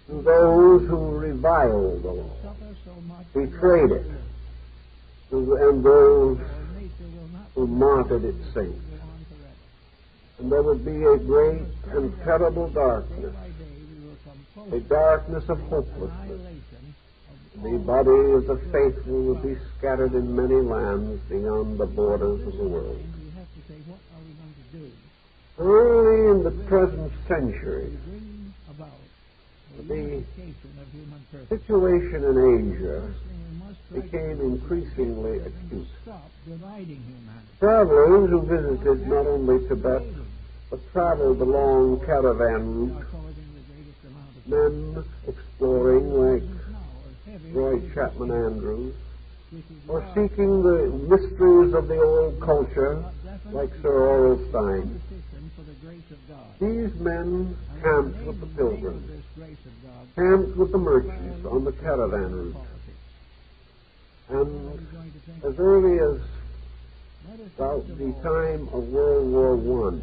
to those who reviled the law, betrayed it, and those who martyred its saints. And there would be a great and terrible darkness, a darkness of hopelessness. The body of the faithful would be scattered in many lands beyond the borders of the world. Early in the present century, the situation in Asia became increasingly acute. Travelers who visited not only Tibet, but traveled along caravan routes, men exploring like Roy Chapman Andrews, or seeking the mysteries of the old culture like Sir Orlstein. These men camped with the pilgrims, camped with the merchants on the caravan route. And as early as about the time of World War I,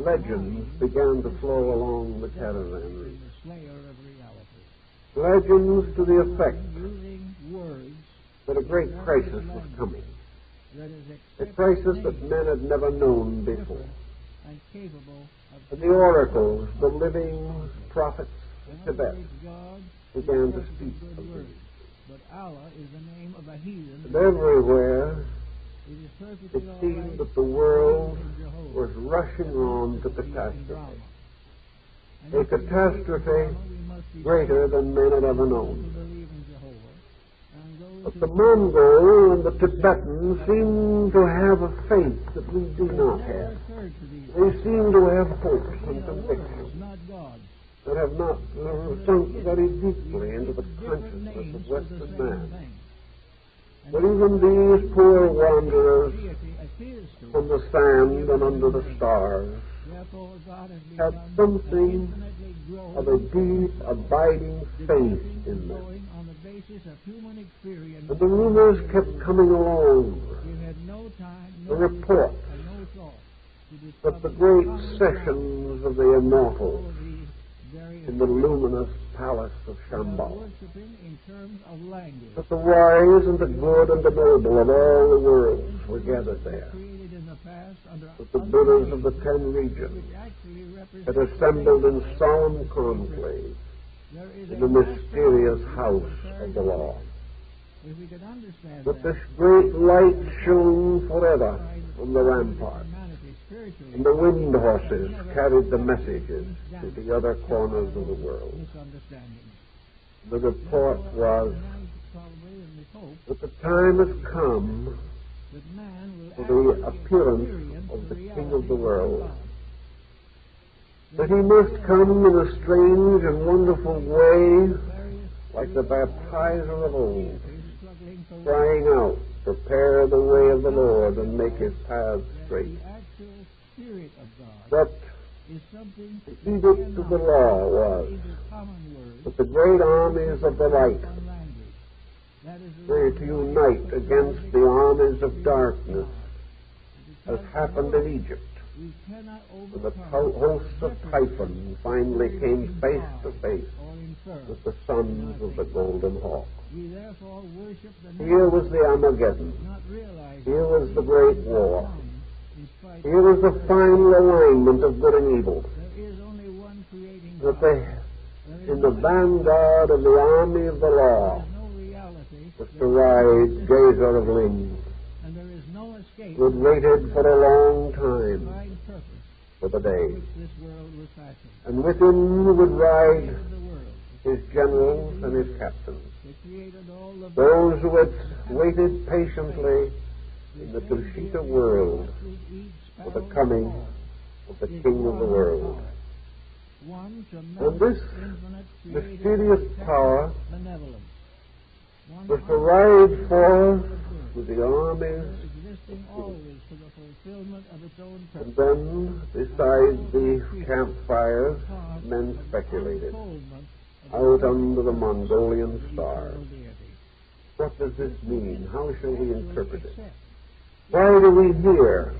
legends began to flow along the caravan route. Legends to the effect that a great crisis was coming, a crisis that men had never known before. And the oracles, the living prophets of Tibet, began to speak of these. And everywhere it seemed that the world was rushing on to catastrophe. A catastrophe greater than men had ever known. But the Mongol and the Tibetan seem to have a faith that we do not have. They seem to have hopes and convictions that have not sunk very deeply into the consciousness of Western man. But even these poor wanderers from the sand and under the stars had something of a deep, abiding faith in them. And the rumors kept coming along, the reports that the great sessions of the immortals in the luminous palace of Shambhala, that the wise and the good and the noble of all the worlds were gathered there, that the Buddhas of the 10 regions had assembled in solemn conclave in the mysterious house of the law, that this great light shone forever from the rampart, and the wind horses carried the messages to the other corners of the world. The report was that the time has come for the appearance of the King of the world, that he must come in a strange and wonderful way, like the baptizer of old, crying out, "Prepare the way of the Lord and make his paths straight." Spirit of God that is something the edict of the law was into common words that the great armies of the light on language. That is the were reason to why unite the against logic the armies of is darkness, God. as Because happened the in Lord, Egypt, we cannot when the overcome hosts of differences Typhon finally that came imply face to face or infer with the in sons our of the thinking. Golden Hawk. We therefore worship the Here name, was the Armageddon. not realizing Here was the these great things war. come in spite Here of was the our final alignment of good and evil. There is only one creating That power. they, There is in the no vanguard of the army of the law, There is no reality. was There to is rise no Gesar of Lynn, and there is no escape who had waited for a long time divine purpose for the for day. which this world was fashioned. And with him would God ride created the world. his generals and his captains, He created all the those who had waited patiently in the same Tushita deity world watches each for the sparrow coming fall. of the Is King of the one world. power. One And tremendous, this infinite, mysterious creative, power benevolence. One was to ride forth uncontrollable with the armies, existing always for the fulfillment of its own and purpose. then beside the campfires men speculated Unfoldment of the out purpose under the of Mongolian the stars. eternal deity. What does this mean? How shall we Actually interpret it? accept. Why do we hear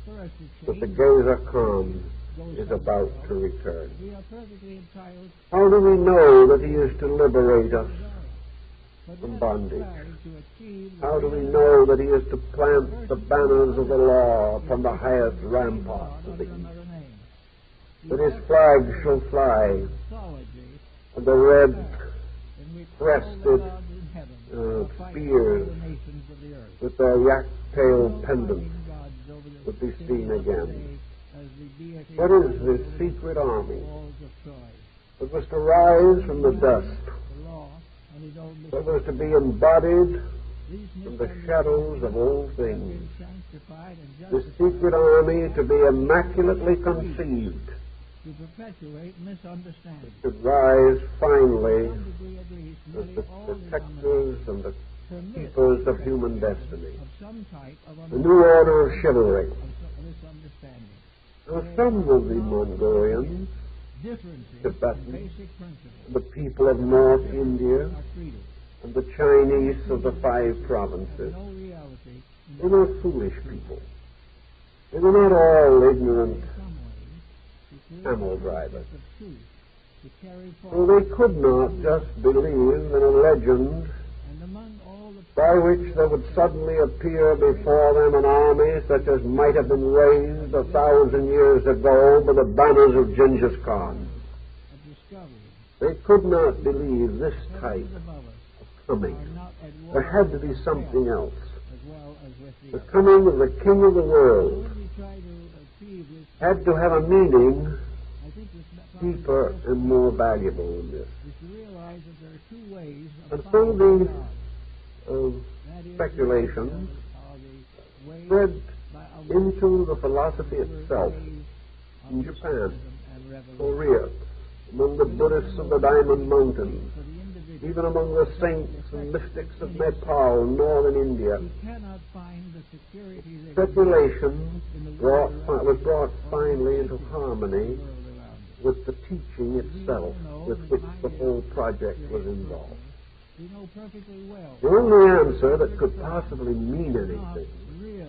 For us to that the change, Gesar Khan goes is somewhere about else. to return? We are perfectly entitled How do we know that he is to liberate us to desire. But from let us bondage? strive to achieve the How do we real know that he is to plant the banners of the law upon the highest same ramparts God of the under east? another name. That his flag shall fly, Mythology and the red in which crested all the gods in heaven are fighting spears all the nations of the earth. with their yak-tailed No pendants fighting gods over the would be city seen of again. today as the deity What is rises this over secret the army walls of Troy? that was to rise from the dust, The law and his own that was to be embodied These from the shadows of old have things? been sanctified and This justified secret army to be immaculately conceived, to perpetuate misunderstanding. should rise To finally some degree at least, as nearly the all detectors and the permit keepers of human destiny, of some type of a new order of chivalry. misunderstanding. Now, some of the Mongolians, Differences in Tibetans, basic principles the people of North India, are treated. and the Chinese of the 5 provinces, No reality in they were foolish people. They were not all ignorant some ways to camel drivers. of truth to carry So forward. they could not just believe in a legend And among all the by which there would suddenly appear before them an army such as might have been raised 1,000 years ago by the banners of Genghis Khan. of discovery, They could not believe this type heavens above us of coming. are not at war There had to be with something hell else. as well as with The the other. coming of the King of the So world when we try to achieve this, had to have a meaning I think this probably deeper is and more valuable than this. to realize that there are 2 ways of And so finding the God. That is speculation the way spread by a into the philosophy itself in Japan, Korea, among the Buddhists of the Diamond Mountains, even among the saints and mystics of Nepal, northern India. He cannot find the security that Speculation in the was brought finally into harmony world around us. with the teaching itself with which the whole project was involved. We know perfectly well The only answer that could possibly mean not anything really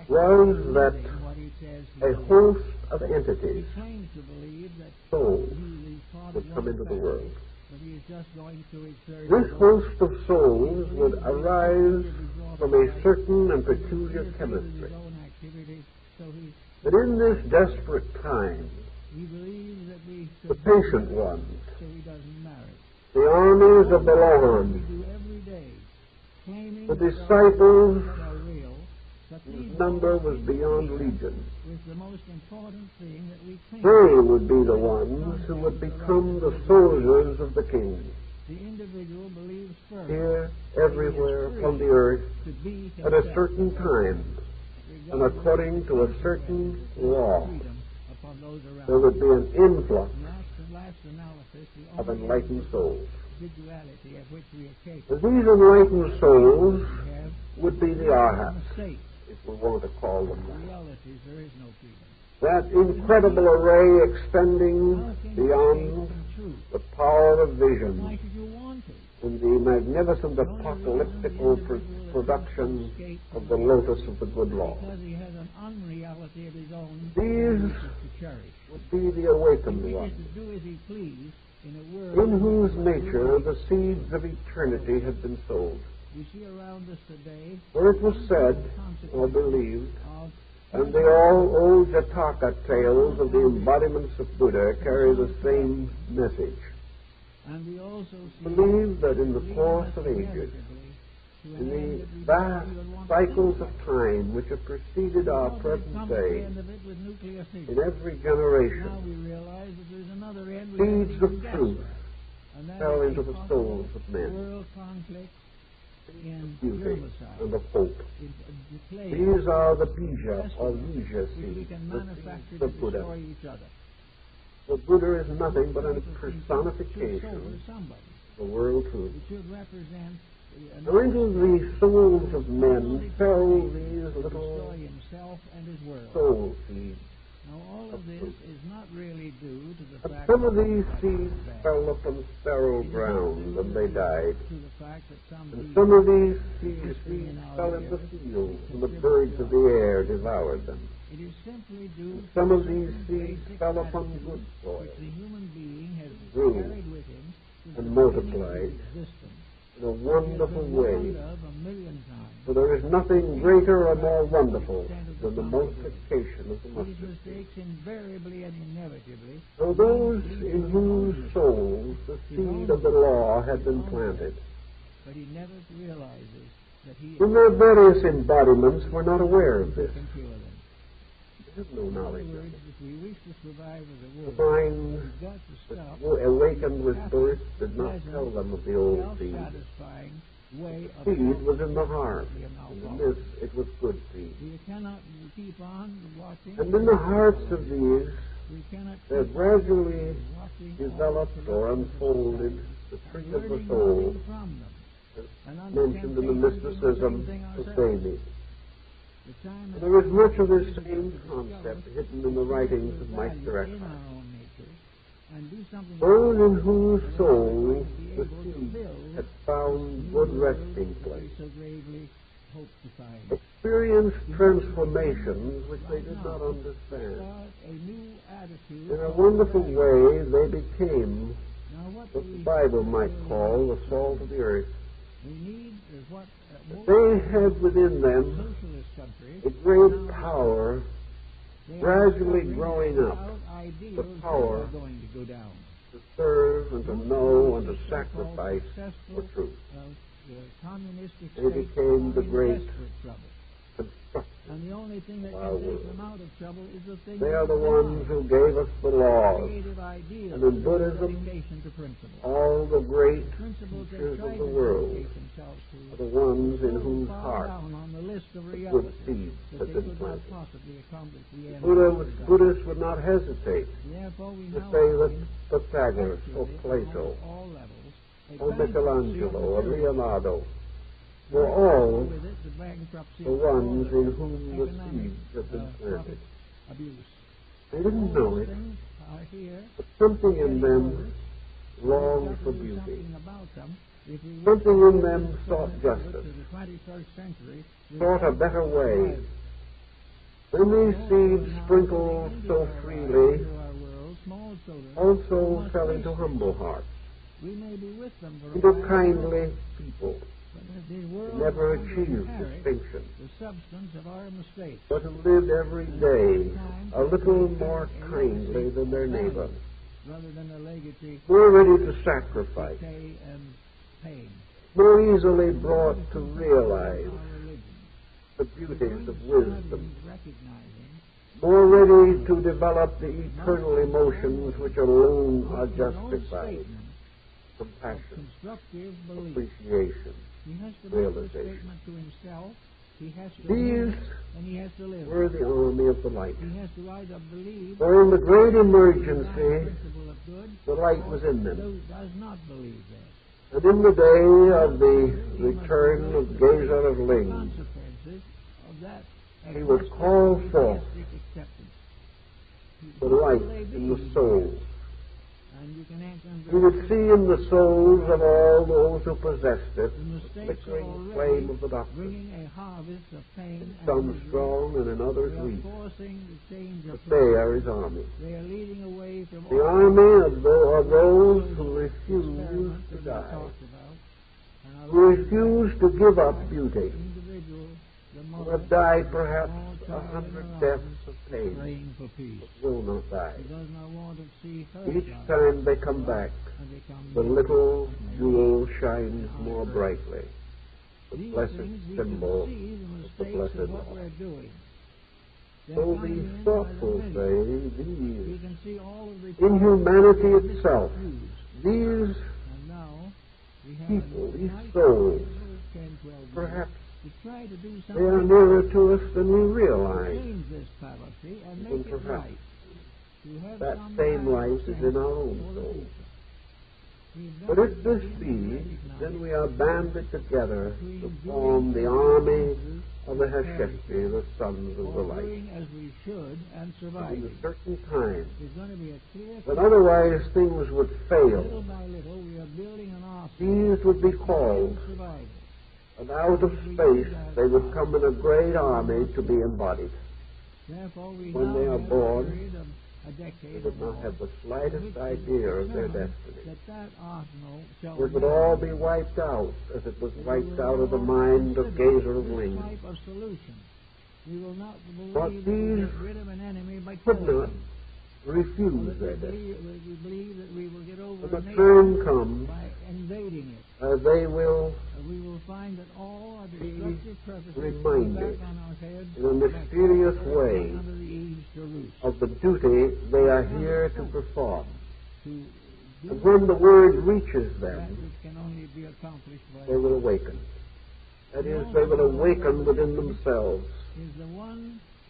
was that believing what he says he a believes. host of He entities, claims to believe that souls, he is part would of come one into the family, world. but he is just going to exert This his own host of souls would arise from a certain and peculiar his chemistry. own activity, so he But in this desperate time, believes that we the should patient ones, so he doesn't marry. the armies of the We Lord, do every day, claiming the that there are disciples gods that are real, but whose these number gods was in beyond here legion, is the most important thing that we claim. they would be the ones who would become the soldiers of the King, The individual believes first here, everywhere upon the earth, to be at himself, a certain time, and according to a certain law. freedom upon those around. There would be an influx Last analysis, the of only enlightened souls. individuality of which we are capable These enlightened souls have would be the a arhats, mistake if we want to call them that. realities, there is no freedom. That incredible array extending How can you beyond escape from truth? the power of Why vision should you want to? in the magnificent apocalyptical production of the lotus of the good law. Because he has an unreality of his own These to cherish. would be the awakened He ones, wishes to do as he please in a world in whose nature the seeds of eternity had been sowed. we see around us today. For it was said, or believed, Of and the old Jataka tales of the embodiments of Buddha carry the same message. and we also see Believe that in the course of ages, in the vast cycles of time which have preceded our present day, in every now generation, we realize that there's another end. We seeds haven't of even truth guessed, and that fell is into a the possible souls of men, world conflict in beauty germicide. and of hope. It's a display These are the bija or bija which we seeds, can the manufacture seeds to of Buddha. destroy each other. The Buddha is nothing but a People think it should personification sober somebody. of the world truth. It should represent Now into the souls of men fell these to little destroy himself and his world. soul seeds. Now all of this is not really due to the But fact some of that these somebody seeds is bad. fell upon sterile It is not ground due and they died. to the fact that some And people some of these seeds fell into the fields, and the birds of the air devoured them. it is simply due to Some of certain these seeds basic fell upon attitudes good soil which the human being has grew carried with him since and the beginning of multiplied his existence. in a He has wonderful been way. warned of a million times. For there is nothing greater or more wonderful than the multiplication of the These mustard seed. mistakes invariably and inevitably So those in whose souls the seed of the law had been planted, but he never realizes that he in their various embodiments, were not aware of this. can cure them. They have no In other knowledge of words, it. if we wish to survive as a The world, mind we've got to stop that awakened with birth did not tell them of the old seed. self-satisfying way of Seed was in the heart, we have now and in followed. this it was good seed. We cannot keep on watching. And in the hearts of these we cannot there keep gradually watching developed or unfolded the tree of the learning soul, nothing from them. And as mentioned in the mysticism of Sami. The time has There is much of this come to same discover concept hidden in the writings of Meister in Eckhart. our own nature and do something Those in about whose it, souls be the able to seed build had found good resting that we place, so gravely hope to find. experienced transformations which they did not understand. Start a new attitude. In a wonderful way, they became Now what what do the we Bible might call the salt of the earth. we need is what most They had within them socialist countries a great power they are gradually discovering growing that up, without ideals, the power they are going to go down. to serve and to know and to So-called sacrifice for successful, truth. communistic They states became the are in great desperate trouble. Constructors. And the only thing that Wow. can take them out of trouble is the thing They that are the they ones who gave us the laws, creative ideas, and in Buddhism, dedication to principles. all the great Principles they teachers try of to the world dedicate themselves are to the ones in so whose far hearts down on the list of good realities seeds that had they been could not planted. possibly accomplish the end. Buddhists would not hesitate Therefore, we to now say that find Pythagoras or actually, Plato on all levels, a or bankruptcy Michelangelo of or materialism. Leonardo were all With it, the bankruptcy the of ones all in whom the economic, seeds had been profit planted. abuse. They didn't All know those it, things are here. but something in them We've longed got for to do beauty. something about them. If we Something wish in to them get sought to justice, the 21st century, we've sought a got better to way. survive. When these Small seeds children now sprinkled into so our freely into our world, small children also must fell face into this. humble hearts, We may be with them for a into while, kindly people but if the world who never is going to achieved inherit distinction, the substance of our mistakes. but who lived every day a little more kindly than their neighbor, Rather than a legacy, more ready to sacrifice, decay, and pain. more easily brought to realize Our religion. the beauties of wisdom, Recognizing more ready to develop the eternal emotions which alone are his own justified: statement of compassion, constructive belief. appreciation, He has to make this realization. statement to himself. He has to These live, and he has to live. were the army of the light. He has to either believe For in the great the emergency, principle of good, the light or was in them. does not believe that. And in the day of the return of Gesar of Ling, Consequences of that He would call forth the light in the soul. He would see in the souls of all those who possessed it the flickering flame of the doctrine. In some strong and in others weak. But they are his army. The army of those who refuse to die, who refuse to give up beauty, who have died perhaps 100 deaths of pain, but will not die. Each time they come back, the little jewel shines more brightly, the blessed symbol of the blessed law. So these thoughtful say, these, in humanity itself, these people, these souls, perhaps they are nearer to us than we realize. And perhaps that same life is in our own souls. But if this be, then we are banded together to form the army of the Hasheshti, the sons of the light. In a certain time, when otherwise things would fail, these would be called, and out of space they would come in a great army to be embodied. When they are born, they would not have the slightest idea of their destiny. It would all be wiped out as it was wiped out of the mind of Gesar of Ling. But these could not refuse their destiny. When the time comes, they will be reminded in a mysterious way of the duty they are here to perform. And when the word reaches them, they will awaken. That is, they will awaken within themselves.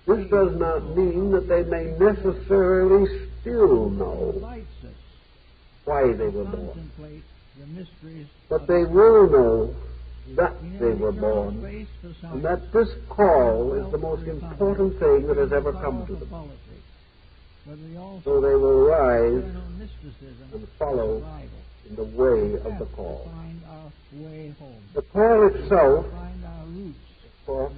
This does not mean that they may necessarily still know why they were born. But they will know that they were born, and that this call is the most important thing that has ever come to them. So they will rise and follow in the way of the call. The call itself, of course,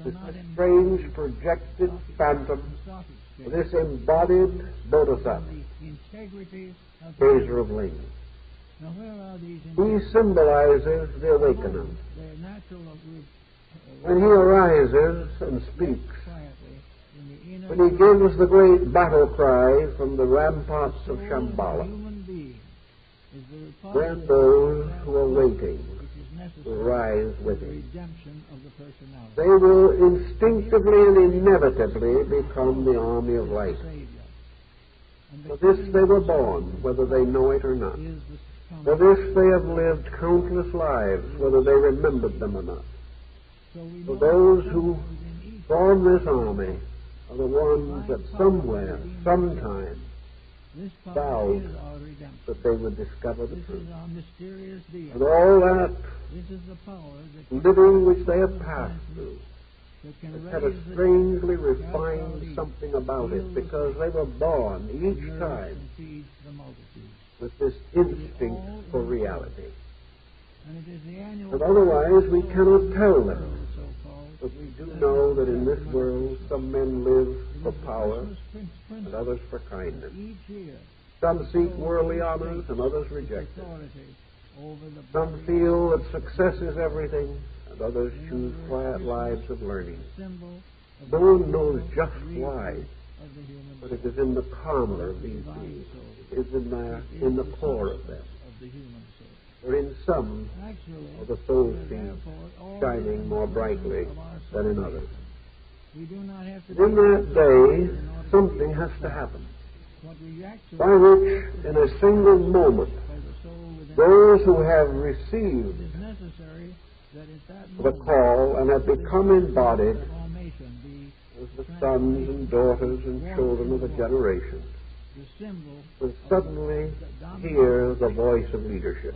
is a strange projected phantom of this embodied bodhisattva, Gesar of Ling. He symbolizes the awakener. When he arises and speaks, when he gives the great battle cry from the ramparts of Shambhala, then those who are waiting will rise with him. They will instinctively and inevitably become the army of light. For this they were born, whether they know it or not. For this they have lived countless lives, whether they remembered them or not. For those who form this army are the ones that somewhere, sometime, vowed that they would discover the truth. And all that living which they have passed through has had a strangely refined something about it, because they were born each time with this instinct for reality. But otherwise we cannot tell them. But we do know that in this world some men live for power and others for kindness. Some seek worldly honors and others reject it. Some feel that success is everything and others choose quiet lives of learning. No one knows just why, but it is in the karma of these beings. It is in the core of them. For in some are the soul seeds shining more brightly than in others. In that day, something has to happen, by which, in a single moment, those who have received the call and have become embodied as the sons and daughters and children of a generation will suddenly hear the voice of leadership.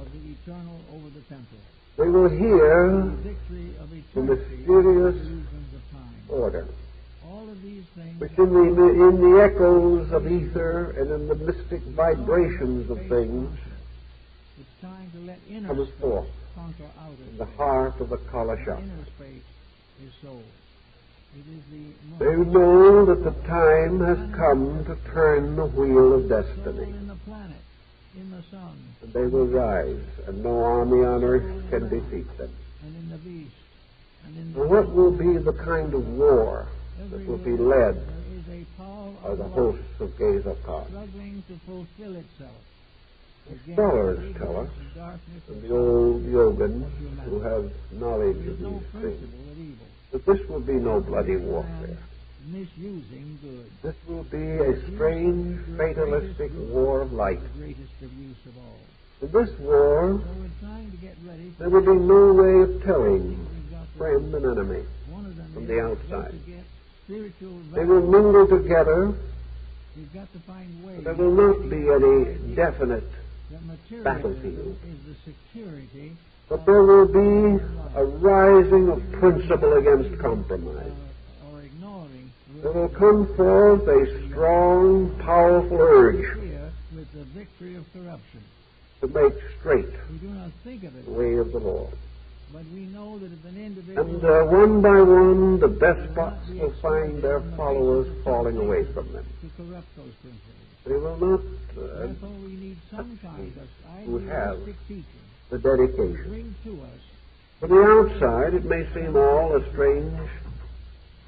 They will hear the mysterious order, All of these things which in the echoes of ether and in the mystic vibrations of things it's trying to let inner comes space forth conquer outer in the space. heart of the Kala The Chakra. inner space is soul. It is the They most know that the time has come to turn the wheel of soul destiny, in the planet, in the sun, and they will rise, and no army on earth can defeat them. and in the beast, and in the And what will be the kind of war that will be led there is a power by of the life hosts of Gesar? struggling to fulfill itself. The scholars tell us, and the old yogins who have knowledge There of is no these things, principle of evil, that this will be no bloody warfare. misusing good. This will be a strange, fatalistic war of light. The greatest of use of all. In this war, So we're trying to get ready for there will be no way of telling we've got to friend and enemy one of them from is the we've outside. got to get spiritual They will value. mingle together. We've got to find ways. There will not be any definite that materialism battlefield, is the security but there will be a rising of principle against compromise. or ignoring There will come forth a strong, powerful urge here with the victory of corruption. to make straight We do not think of it, the way of the Lord. but we know that if an individual And one by one, the despots will find their followers falling away from them. to corrupt those principles. They will not Therefore, we need some kind of who have idealistic teaching the to dedication. bring to us. From the outside, it may seem all a strange.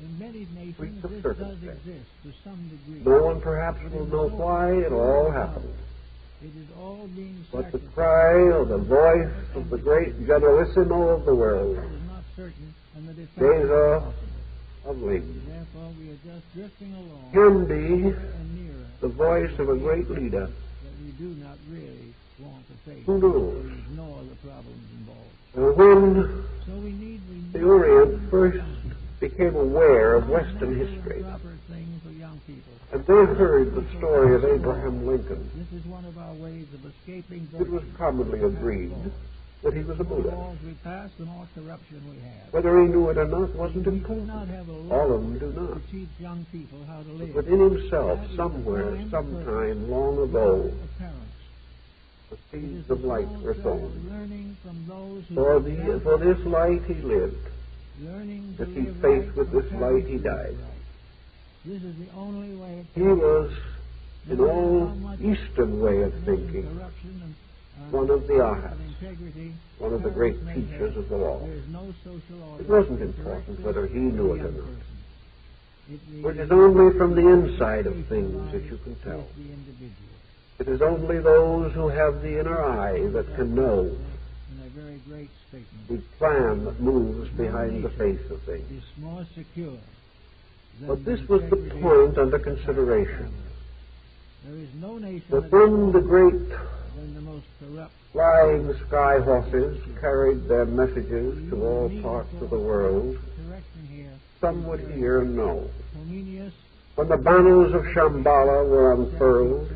In many nations, Freaks of this does circumstance. exist to some degree. No one perhaps will know why it all happened. It is all being But the sacrificed. cry or the voice of the great generalissimo of the world, It is not certain, and the defense Gesar is possible. of Ling, Therefore, we are just drifting along can be nearer and nearer the voice of a great leader that we do not really want to face who knows. or ignore the problems involved. When So we need the Orient first became aware of Western the history, proper thing for young people. and they heard the story of Abraham Lincoln, This is one of our ways of escaping it was commonly agreed that he was a The more Buddha. laws we pass, the more corruption we have. Whether he knew it or not wasn't We do important. not have a law All of them do not. to teach young people how to live. Within himself, somewhere, sometime, long ago, Of parents. the It is seeds the of light soul's were job sown. of learning from those who For this light he lived. learning to If he live faced right with from this light, parents he who live died. right. This is the only way it He was, in all Eastern way of thinking, corruption and one of the arhats, integrity, one of the great teachers of the law. there is no social order. It wasn't important whether he knew it or not. It It is only from the inside of things that you can tell. the individual. It is only those who have the inner eye that can know In a very great statement. the plan that moves behind the face of things. Is more secure. than But this was the integrity point under of consideration. There is no nation That that is when the great than the most corrupt. flying sky horses carried their messages to all parts of the world, Correction here. some would hear and know. Comenius, When the banners of Shambhala were unfurled,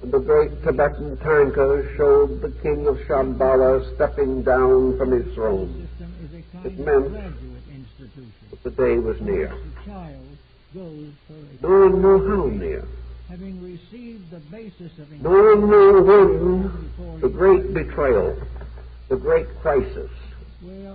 and the great Tibetan tankers showed the king of Shambhala stepping down from his throne, system is a kind it of meant graduate institution. that the day was near. The child goes for No one knew how near. having received the basis of No one knew when the great betrayal, the great crisis, where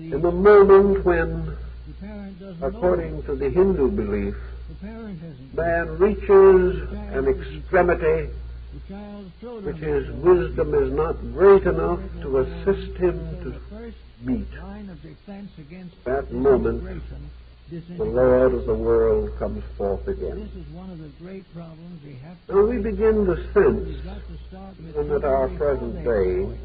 in the moment when, the parent doesn't according to the Hindu belief, know. The parent hasn't. man reaches an extremity The child's children. which his wisdom is not great enough to assist him So to the first meet. line of defense against That moment, the Lord of the world comes forth again. This is one of the great problems we have to Now we begin to sense, We've got to start with even at our something present before they day, go.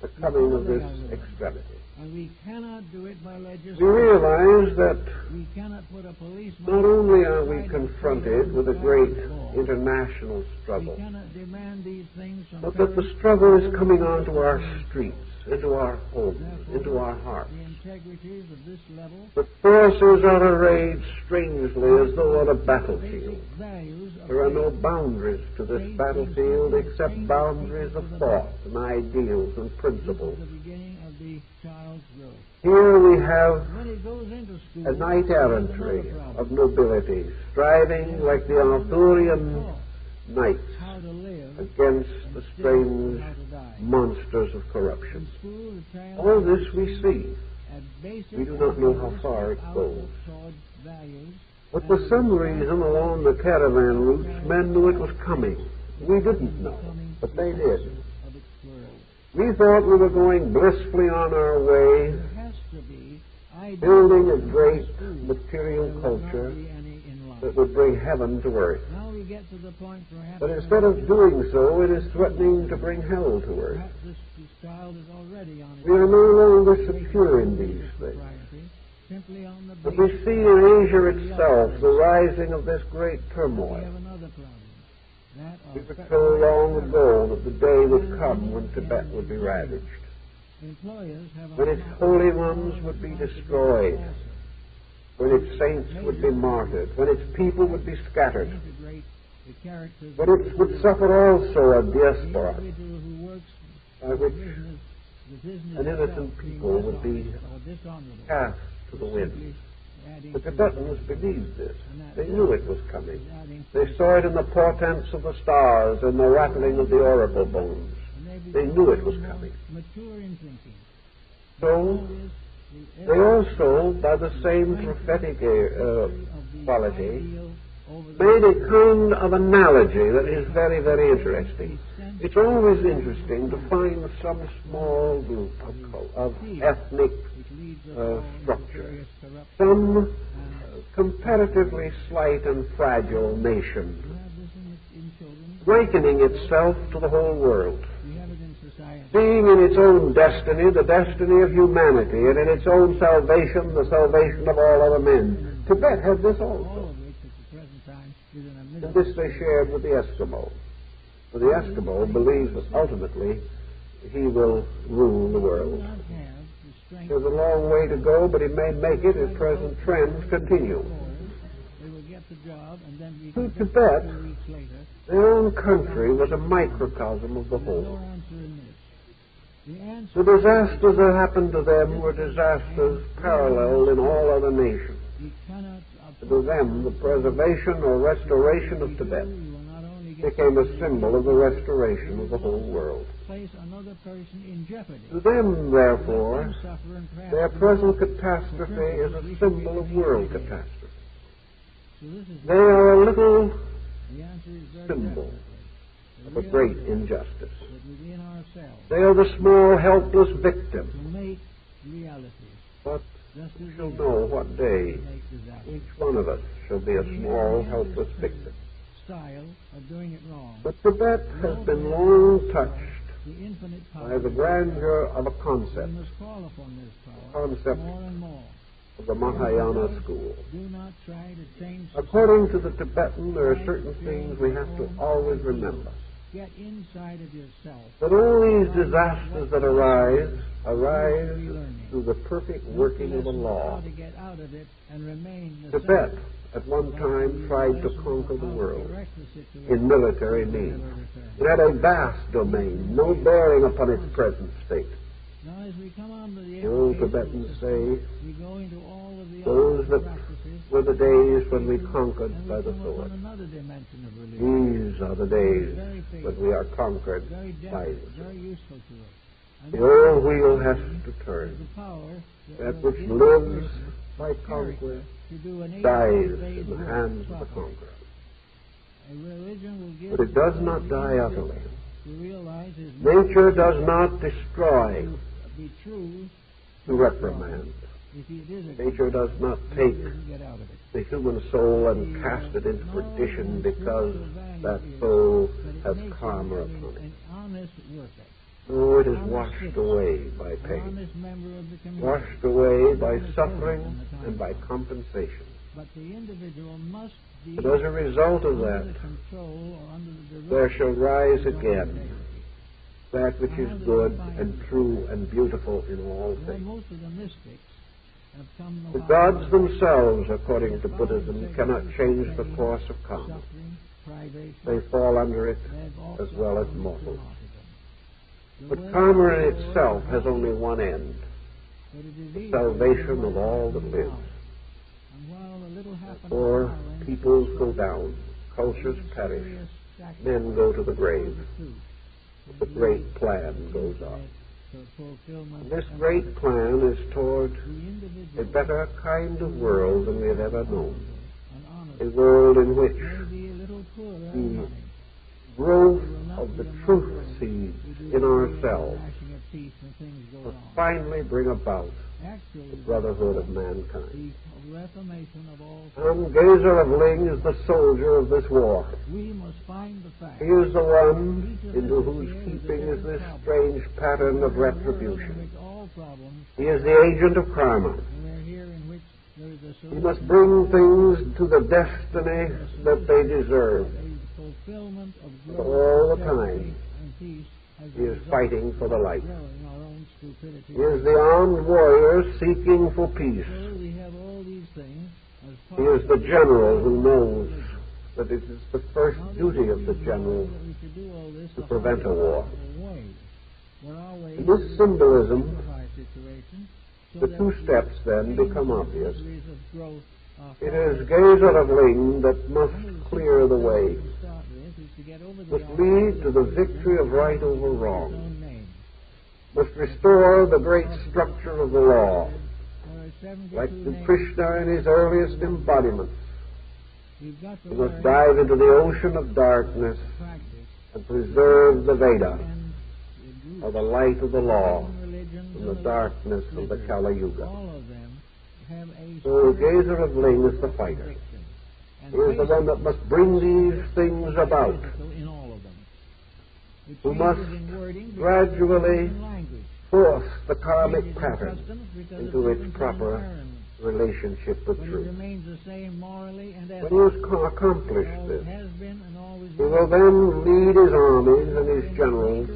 the coming of this extremity. And we cannot do it by We legislation. realize that We cannot put a policeman. not only are we beside confronted with a the great law. international We struggle, cannot demand these things from but that the parents. struggle is coming onto our streets, into our homes, Therefore, into our hearts. The integrities of this level, The forces are arrayed strangely as though on a battlefield. basic values of There are no faith. boundaries to this battlefield except boundaries of thought and ideals and This is principles. the beginning of the child child's growth. Here we have When he goes into school, a knight-errantry there's another of problem. nobility, striving like the Arthurian knights How to live against the and strange how to die. monsters of In corruption. school, the child All this we see. at basic We do not know how and far it outlook goes. towards values, But for some reason along the caravan routes, men knew it was coming. We didn't know, but they did. of its world. We thought we were going blissfully on our way, There has to be building a ideals great in school. material There will not culture be any in life. that would bring heaven to earth. Now we get to the point perhaps But instead of doing so, it is threatening to bring hell to earth. perhaps this child is already on its We are no longer secure in these things. propriety, simply on the But we basis see in Asia itself the rising of this great we turmoil. have another problem. That We of were told long ago that the day would come when Tibet would be ravaged, employers have a when its holy ones would be destroyed, when its saints would be martyred, when its people would be scattered, integrate the characters but it would suffer also a diaspora, individual who works by which business, the business an innocent itself people being would be dishonest or dishonorable. cast to the wind. Simply adding The to Tibetans the- believed this. and that They knew it was coming. adding They saw it in the portents of the stars and the rattling of the oracle bones. and They become knew it was more coming. mature in thinking. So All this, the they also, by the same prophetic quality, made a kind of analogy that is very, very interesting. It's always interesting to find some small group of ethnic structure, some comparatively slight and fragile nation, likening itself to the whole world, seeing in its own destiny the destiny of humanity, and in its own salvation the salvation of all other men. Tibet had this also. And this they shared with the Eskimo. For the Eskimo believes that ultimately he will rule the world. There's a long way to go, but he may make it if present trends continue. To Tibet, their own country was a microcosm of the whole. The disasters that happened to them were disasters parallel in all other nations. To them, the preservation or restoration of Tibet became a symbol of the restoration of the whole world. To them, therefore, their present catastrophe is a symbol of world catastrophe. They are a little symbol of a great injustice. They are the small, helpless victim. But we shall know what day each one of us shall be a small, helpless victim. But Tibet has been long touched by the grandeur of a concept of the Mahayana school. According to the Tibetan, there are certain things we have to always remember. That all these disasters that arise through the perfect working of the law. Tibet, at one time, tried to conquer the world in military means. It had a vast domain, no bearing upon its present state. The old Tibetans say, those that were the days when we conquered by the sword. These are the days when we are conquered by the sword. The old wheel has to turn. That which lives by conquest dies in the hands of the conqueror. But it does not die utterly. Nature does not destroy to reprimand. Nature does not take the human soul and cast it into perdition because that soul has karma upon it. No, it is washed away by pain, washed away by suffering and by compensation. And as a result of that, there shall rise again that which is good and true and beautiful in all things. The gods themselves, according to Buddhism, cannot change the course of karma. They fall under it as well as mortals. But karma in itself has only one end, the salvation of all that lives. For peoples go down, cultures perish, men go to the grave, but the great plan goes on. And this great plan is toward a better kind of world than we have ever known. A world in which the growth of the truth seeds in ourselves will finally bring about the brotherhood of mankind. And Gesar of Ling is the soldier of this war. He is the one into whose keeping is this strange pattern of retribution. He is the agent of karma. He must bring things to the destiny that they deserve. But all the time, he is fighting for the light. He is the armed warrior seeking for peace. He is the general who knows that it is the first duty of the general to prevent a war. In this symbolism, the two steps then become obvious. It is Gesar of Ling that must clear the way, must lead to the victory of right over wrong, must restore the great structure of the law, like the Krishna in his earliest embodiments. He must dive into the ocean of darkness and preserve the Veda, or the light of the law, from the darkness of the Kali Yuga. So Gesar of Ling is the fighter. He is the one that must bring these things about, who must gradually force the karmic pattern into its proper relationship with truth. When he has accomplished this, he will then lead his armies and his generals,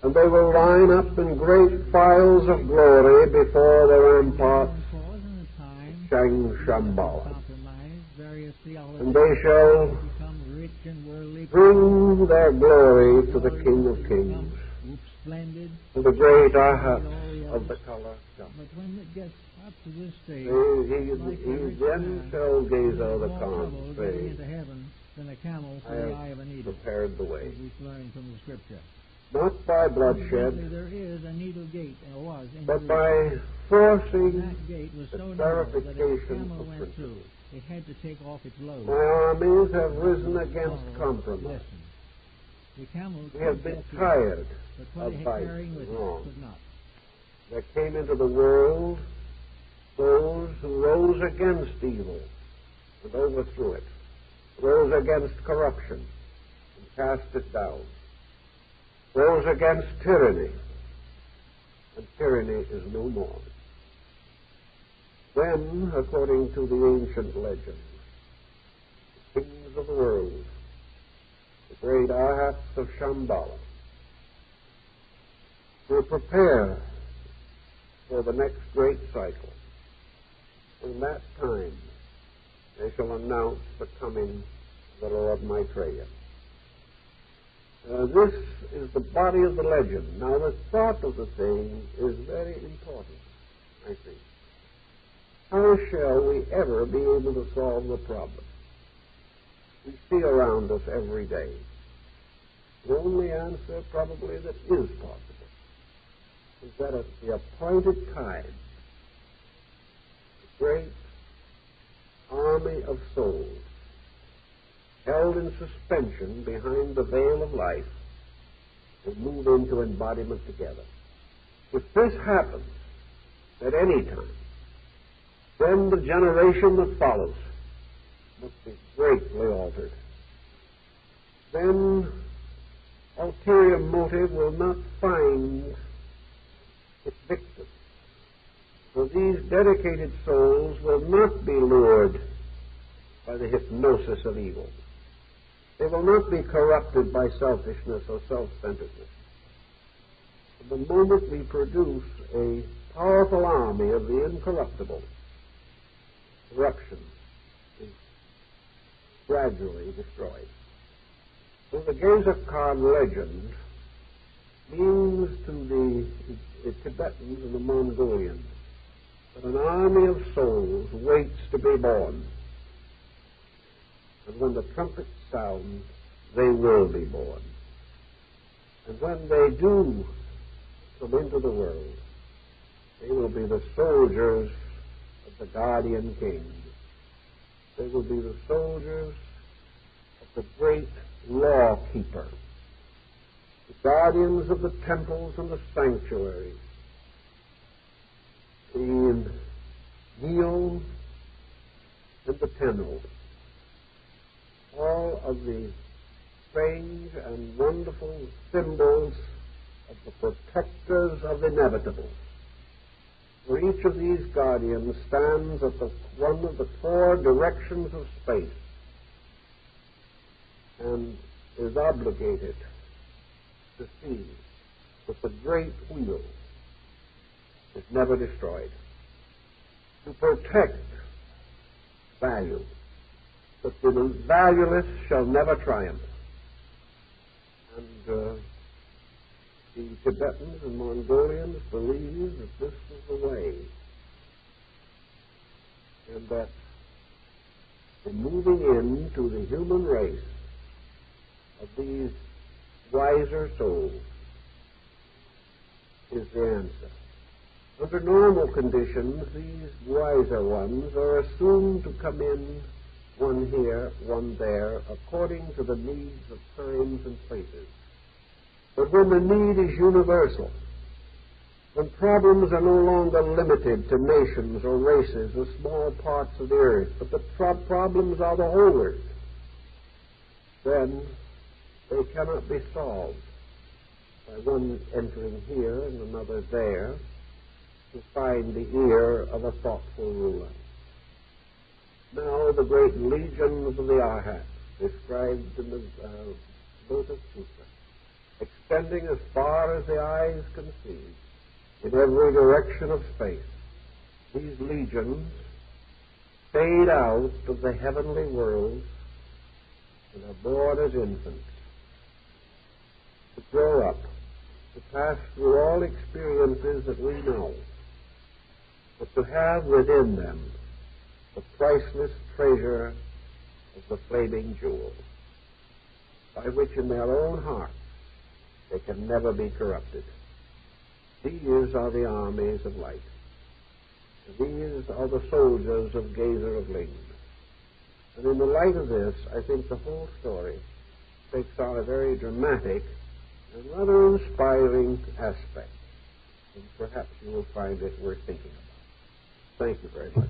and they will line up in great files of glory before the ramparts Shambhala. And they shall bring their glory to the King of Kings, to the great Arhat of the color. He then shall Gesar the Khan say, I have prepared the way. Not by bloodshed, but by forcing the clarification of principles. It had to take off its load. My armies have risen against compromise. We have been tired of fighting and wrong. There came into the world those who rose against evil and overthrew it, rose against corruption and cast it down, rose against tyranny, and tyranny is no more. Then, according to the ancient legends, the kings of the world, the great Arhats of Shambhala, will prepare for the next great cycle. In that time, they shall announce the coming of the Lord Maitreya. This is the body of the legend. Now, the thought of the thing is very important, I think. How shall we ever be able to solve the problem we see around us every day? The only answer probably that is possible is that at the appointed time, the great army of souls held in suspension behind the veil of life will move into embodiment together. If this happens at any time, then the generation that follows must be greatly altered. Then ulterior motive will not find its victim. For these dedicated souls will not be lured by the hypnosis of evil. They will not be corrupted by selfishness or self-centeredness. The moment we produce a powerful army of the incorruptible, corruption is gradually destroyed. So the Gesar Khan legend means to the Tibetans and the Mongolians that an army of souls waits to be born. And when the trumpet sounds, they will be born. And when they do come into the world, they will be the soldiers of the guardian king. They will be the soldiers of the great law keeper, the guardians of the temples and the sanctuaries, the Neo and the Tenno, all of the strange and wonderful symbols of the protectors of inevitable. For each of these guardians stands at one of the four directions of space and is obligated to see that the great wheel is never destroyed, to protect value, that the valueless shall never triumph. And the Tibetans and Mongolians believe that this is the way, and that the moving into the human race of these wiser souls is the answer. Under normal conditions, these wiser ones are assumed to come in, one here, one there, according to the needs of times and places. But when the need is universal, when problems are no longer limited to nations or races or small parts of the earth, but the problems are the whole earth, then they cannot be solved by one entering here and another there to find the ear of a thoughtful ruler. Now the great legions of the Arhats, described in the Lotus Sutra, extending as far as the eyes can see, in every direction of space, these legions fade out of the heavenly world and are born as infants, to grow up, to pass through all experiences that we know, but to have within them the priceless treasure of the flaming jewel, by which in their own hearts they can never be corrupted. These are the armies of light. These are the soldiers of Gesar of Ling. And in the light of this, I think the whole story takes on a very dramatic and rather inspiring aspect. And perhaps you will find it worth thinking about. Thank you very much.